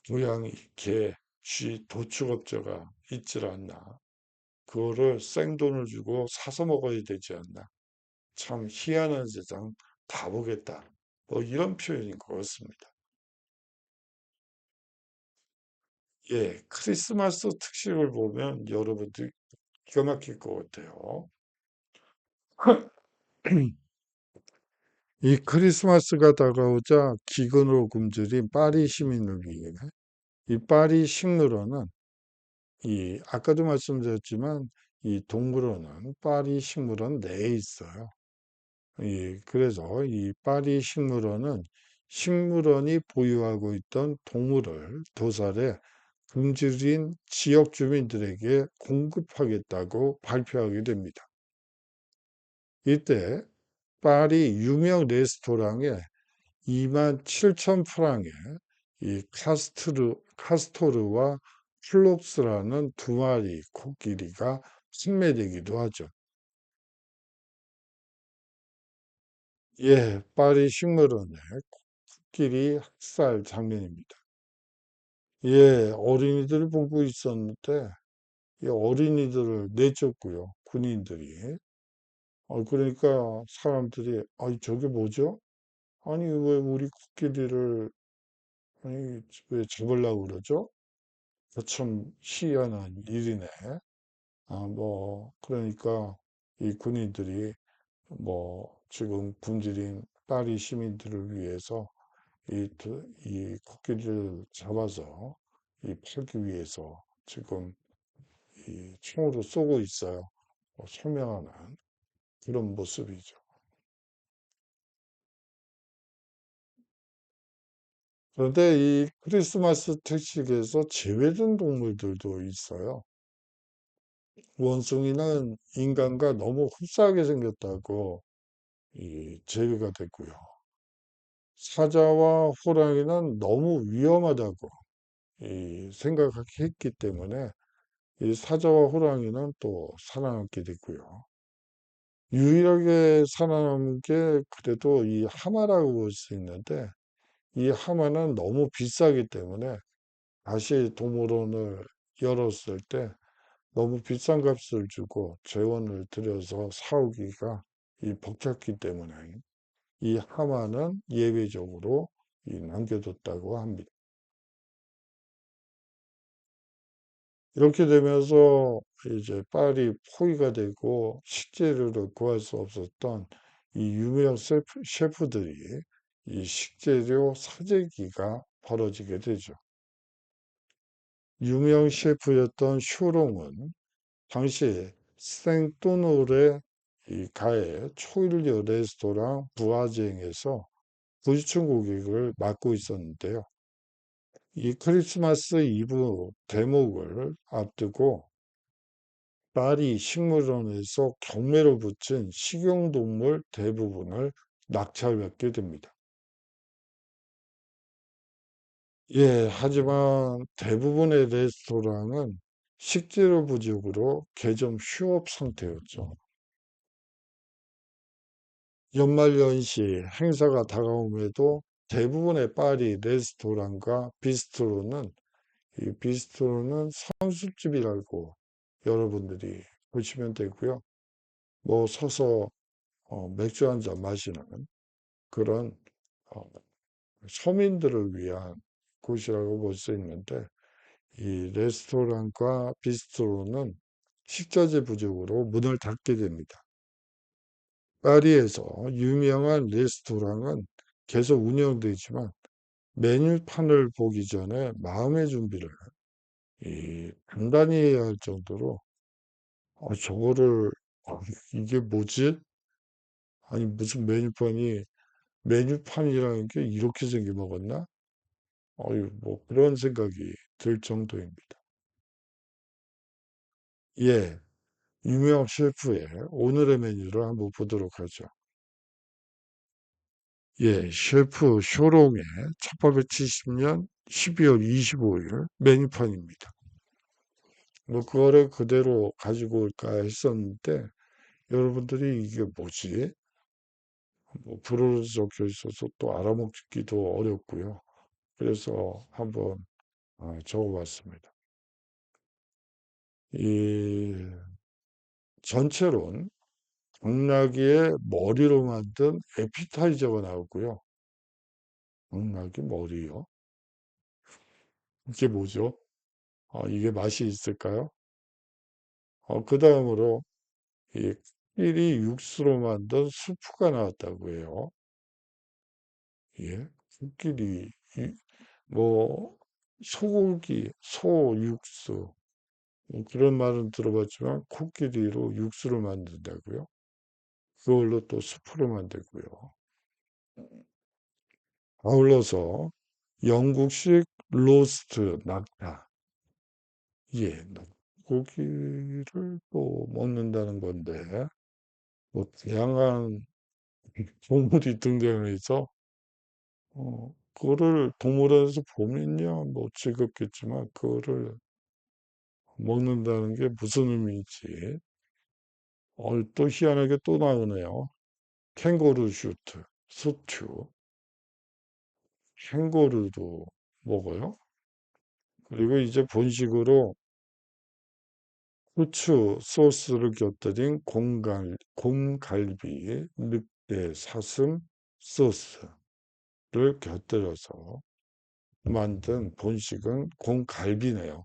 S1: 고양이, 개, 쥐 도축업자가 있질 않나. 그거를 생돈을 주고 사서 먹어야 되지 않나. 참 희한한 세상 다 보겠다. 뭐 이런 표현인 것 같습니다. 예, 크리스마스 특집을 보면 여러분들 기가 막힐 것 같아요. 이 크리스마스가 다가오자 기근으로 굶주린 파리 시민을 위해 이 파리 식물원은 이 아까도 말씀드렸지만 이 동물원은 파리 식물원 내에 있어요. 그래서 이 파리 식물원은 식물원이 보유하고 있던 동물을 도살해 굶주린 지역 주민들에게 공급하겠다고 발표하게 됩니다. 이때 파리 유명 레스토랑에 2만 7천 프랑의 이 카스토르와 플록스라는 두 마리 코끼리가 판매되기도 하죠. 예, 파리 식물원의 코끼리 학살 장면입니다. 예, 어린이들이 보고 있었는데 이 어린이들을 내쫓고요, 군인들이. 그러니까 사람들이 아니 저게 뭐죠? 아니 왜 우리 코끼리를 아니 왜 잡으려고 그러죠? 참 희한한 일이네. 그러니까 이 군인들이 지금 굶주린 파리 시민들을 위해서 이 코끼리를 잡아서 팔기 위해서 지금 이 총으로 쏘고 있어요. 설명하는 그런 모습이죠. 그런데 이 크리스마스 특식에서 제외된 동물들도 있어요. 원숭이는 인간과 너무 흡사하게 생겼다고 제외가 됐고요. 사자와 호랑이는 너무 위험하다고 생각했기 때문에 이 사자와 호랑이는 또 살아남게 됐고요. 유일하게 살아남은 게 그래도 이 하마라고 볼 수 있는데 이 하마는 너무 비싸기 때문에 다시 동물원을 열었을 때 너무 비싼 값을 주고 재원을 들여서 사오기가 벅찼기 때문에 이 하마는 예외적으로 남겨뒀다고 합니다. 이렇게 되면서 이제 파리 포위가 되고 식재료를 구할 수 없었던 이 유명 셰프들이 이 식재료 사재기가 벌어지게 되죠. 유명 셰프였던 쇼롱은 당시 생또놀의 이 가해 초일류 레스토랑 부아쟁에서 부주층 고객을 맡고 있었는데요. 이 크리스마스 이브 대목을 앞두고 파리 식물원에서 경매로 붙인 식용동물 대부분을 낙찰받게 됩니다. 예, 하지만 대부분의 레스토랑은 식재료 부족으로 개점 휴업 상태였죠. 연말연시 행사가 다가옴에도 대부분의 파리 레스토랑과 비스트로는 선술집이라고 여러분들이 보시면 되고요. 서서 맥주 한 잔 마시는 그런 어, 서민들을 위한 곳이라고 볼 수 있는데 이 레스토랑과 비스트로는 식자재 부족으로 문을 닫게 됩니다. 파리에서 유명한 레스토랑은 계속 운영되지만 메뉴판을 보기 전에 마음의 준비를 단단히 해야 할 정도로 저거를 이게 뭐지? 아니 무슨 메뉴판이라는 게 이렇게 생겨 먹었나? 그런 생각이 들 정도입니다. 예, 유명 셰프의 오늘의 메뉴를 한번 보도록 하죠. 예, 셰프 쇼롱의 1870년 12월 25일 메뉴판입니다. 그거를 그대로 가지고 올까 했었는데, 여러분들이 이게 뭐지? 불어로 적혀 있어서 또 알아먹기도 어렵고요. 그래서 한번 적어봤습니다. 이 전체론 당나귀의 머리로 만든 에피타이저가 나오고요. 당나귀 머리요? 이게 뭐죠? 이게 맛이 있을까요? 그 다음으로 이 코끼리 육수로 만든 수프가 나왔다고 해요. 예, 코끼리, 뭐, 소고기, 소 육수, 그런 말은 들어봤지만, 코끼리로 육수를 만든다고요? 그걸로 또 수프를 만들고요. 아울러서 영국식 로스트 낙타. 예, 고기를 또 먹는다는 건데, 뭐, 다양한 동물이 등장해서, 그거를 동물원에서 보면요, 뭐 즐겁겠지만, 그거를 먹는다는 게 무슨 의미인지, 또 희한하게 또 나오네요. 캥거루 슈트, 수트, 캥거루도 먹어요. 그리고 이제 본식으로 후추 소스를 곁들인 곰갈비, 늑대, 사슴 소스를 곁들여서 만든 본식은 곰갈비네요.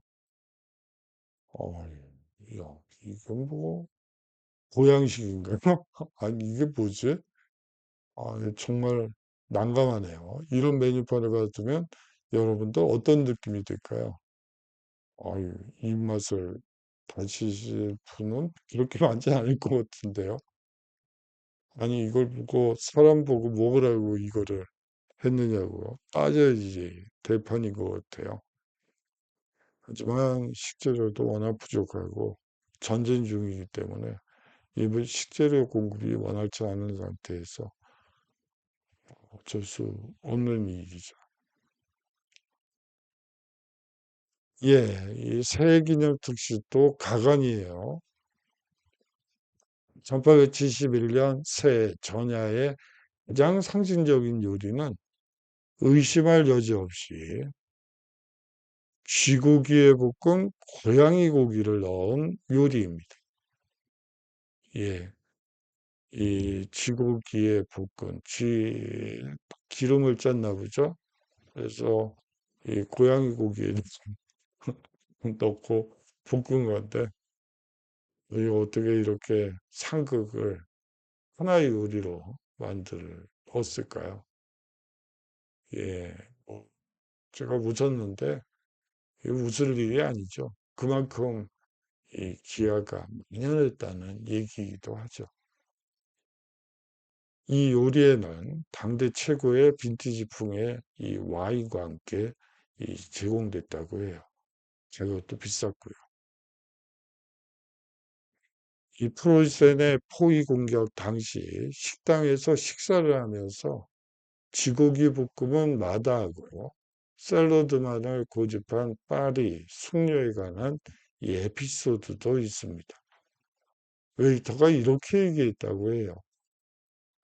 S1: 어, 야, 이건 뭐, 보양식인가요? 아니, 이게 뭐지? 정말 난감하네요. 이런 메뉴판을 받으면 여러분도 어떤 느낌이 들까요? 아유, 입맛을 다지실 분은 그렇게 많지 않을 것 같은데요. 아니, 이걸 보고, 사람 보고 먹으라고 이거를 했느냐고 따져야지 대판인 것 같아요. 하지만 식재료도 워낙 부족하고 전쟁 중이기 때문에 이번 식재료 공급이 원활치 않은 상태에서 어쩔 수 없는 일이죠. 예, 이 새해기념 특식도 가관이에요. 1871년 새 전야의 가장 상징적인 요리는 의심할 여지 없이 쥐고기에 볶은 고양이 고기를 넣은 요리입니다. 예, 이 쥐고기에 볶은 기름을 짰나 보죠. 그래서 이 고양이 고기에 넣고 볶은 건데 이 어떻게 이렇게 상극을 하나의 요리로 만들었을까요? 예, 뭐 제가 웃었는데 이 웃을 일이 아니죠. 그만큼 이 기아가 만연했다는 얘기이기도 하죠. 이 요리에는 당대 최고의 빈티지풍의 이 와인과 함께 제공됐다고 해요. 가격도 비쌌고요. 이 프로이센의 포위 공격 당시 식당에서 식사를 하면서 쥐고기 볶음은 마다하고요. 샐러드만을 고집한 파리 숙녀에 관한 이 에피소드도 있습니다. 웨이터가 이렇게 얘기했다고 해요.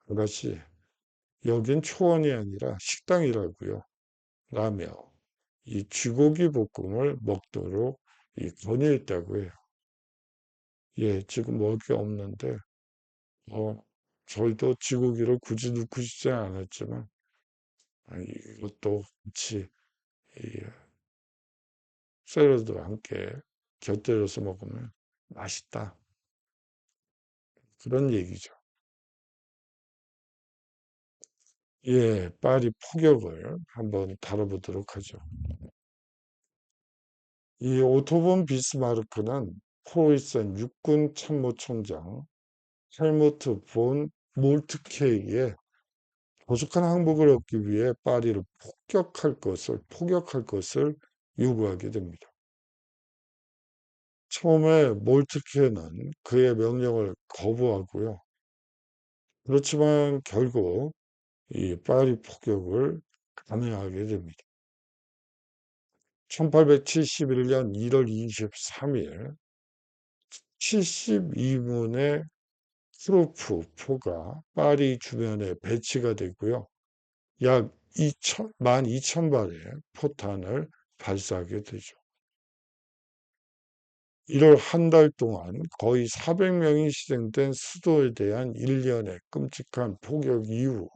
S1: 아가씨, 여긴 초원이 아니라 식당이라고요. 라며 이 쥐고기 볶음을 먹도록 권유했다고 해요. 예, 지금 먹을 게 없는데, 어, 저희도 쥐고기를 굳이 넣고 싶지 않았지만, 이것도 같이 이 샐러드와 함께 곁들여서 먹으면 맛있다. 그런 얘기죠. 예, 파리 폭격을 한번 다뤄보도록 하죠. 이 오토본 비스마르크는 프로이센 육군 참모총장 헬무트 본 몰트케이의 조속한 항복을 얻기 위해 파리를 폭격할 것을 요구하게 됩니다. 처음에 몰트케는 그의 명령을 거부하고요. 그렇지만 결국 이 파리 폭격을 감행하게 됩니다. 1871년 1월 23일 72문의 트루프 포가 파리 주변에 배치가 되고요. 약 12,000발의 포탄을 발사하게 되죠. 1월 한 달 동안 거의 400명이 희생된 수도에 대한 일련의 끔찍한 폭격 이후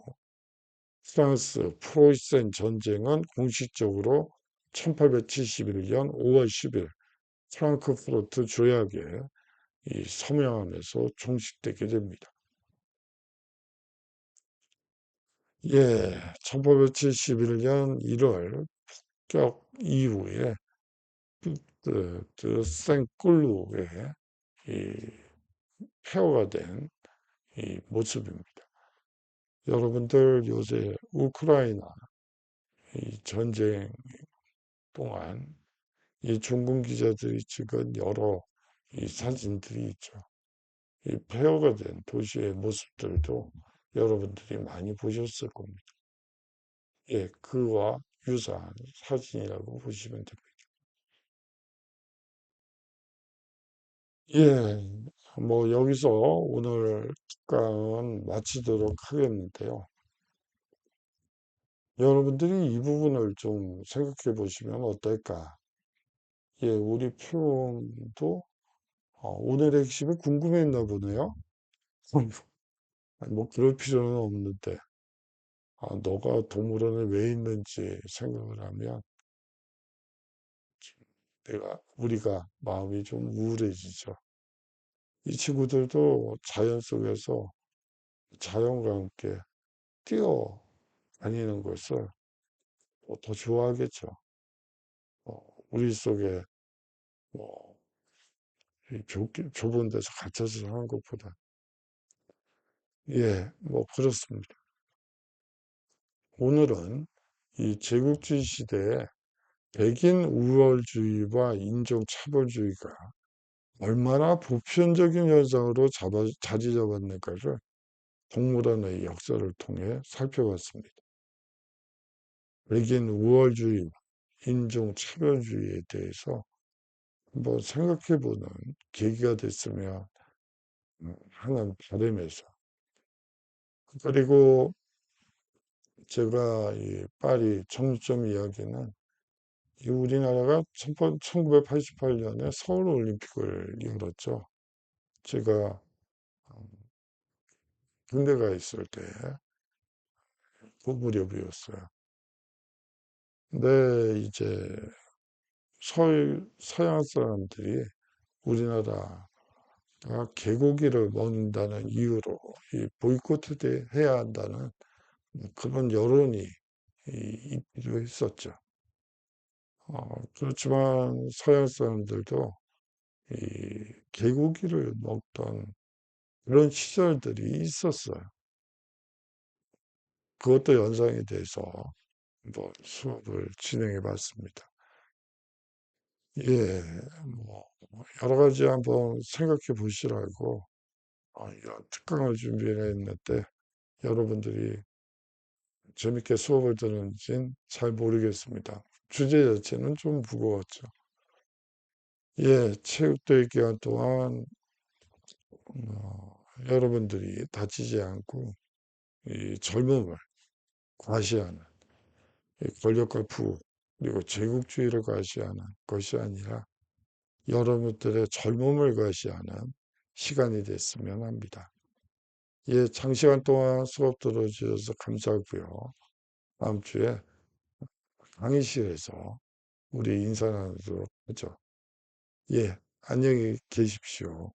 S1: 프랑스 프로이센 전쟁은 공식적으로 1871년 5월 10일 프랑크푸르트 조약에 이 서명하면서 종식되게 됩니다. 예, 1871년 1월 격 이후에 생꿀루의 이 폐허가 된 이 모습입니다. 여러분들 요새 우크라이나 이 전쟁 동안 이 중국 기자들이 찍은 여러 이 사진들이 있죠. 이 폐허가 된 도시의 모습들도 여러분들이 많이 보셨을 겁니다. 예, 그와 유사한 사진이라고 보시면 됩니다. 예, 뭐 여기서 오늘 특강은 마치도록 하겠는데요. 여러분들이 이 부분을 좀 생각해 보시면 어떨까? 예, 우리 표현도 오늘의 핵심이 궁금했나 보네요. 아니, 뭐 그럴 필요는 없는데, 너가 동물원에 왜 있는지 생각을 하면 우리가 마음이 좀 우울해지죠. 이 친구들도 자연 속에서 자연과 함께 뛰어 다니는 것을 더 좋아하겠죠. 우리 속에 뭐, 이 좁은 데서 갇혀서 사는 것보다. 예, 뭐 그렇습니다. 오늘은 이 제국주의 시대에 백인 우월주의와 인종차별주의가 얼마나 보편적인 현상으로 자리 잡았는가를 동물원의 역사를 통해 살펴봤습니다. 백인 우월주의, 인종차별주의에 대해서 한번 생각해보는 계기가 됐으면 하는 바람에서 그리고 제가 이 파리 청주점 이야기는 이 우리나라가 1988년에 서울 올림픽을 열었죠. 제가 군대 가 있을 때 그 무렵이었어요. 근데 이제 서양 사람들이 우리나라가 개고기를 먹는다는 이유로 이 보이콧 해야 한다는 그런 여론이 있기도 했었죠. 그렇지만 서양 사람들도 이 개고기를 먹던 그런 시절들이 있었어요. 그것도 연상이 돼서 한번 수업을 진행해 봤습니다. 예, 뭐, 여러 가지 한번 생각해 보시라고, 이런 특강을 준비를 했는데, 여러분들이 재밌게 수업을 들었는지는 잘 모르겠습니다. 주제 자체는 좀 무거웠죠. 예, 체육대회 기간 동안, 여러분들이 다치지 않고, 이 젊음을 과시하는, 이 권력과 부, 그리고 제국주의를 과시하는 것이 아니라, 여러분들의 젊음을 과시하는 시간이 됐으면 합니다. 예, 장시간 동안 수업 들어주셔서 감사하고요. 다음 주에 강의실에서 우리 인사 나누도록 하죠. 예, 안녕히 계십시오.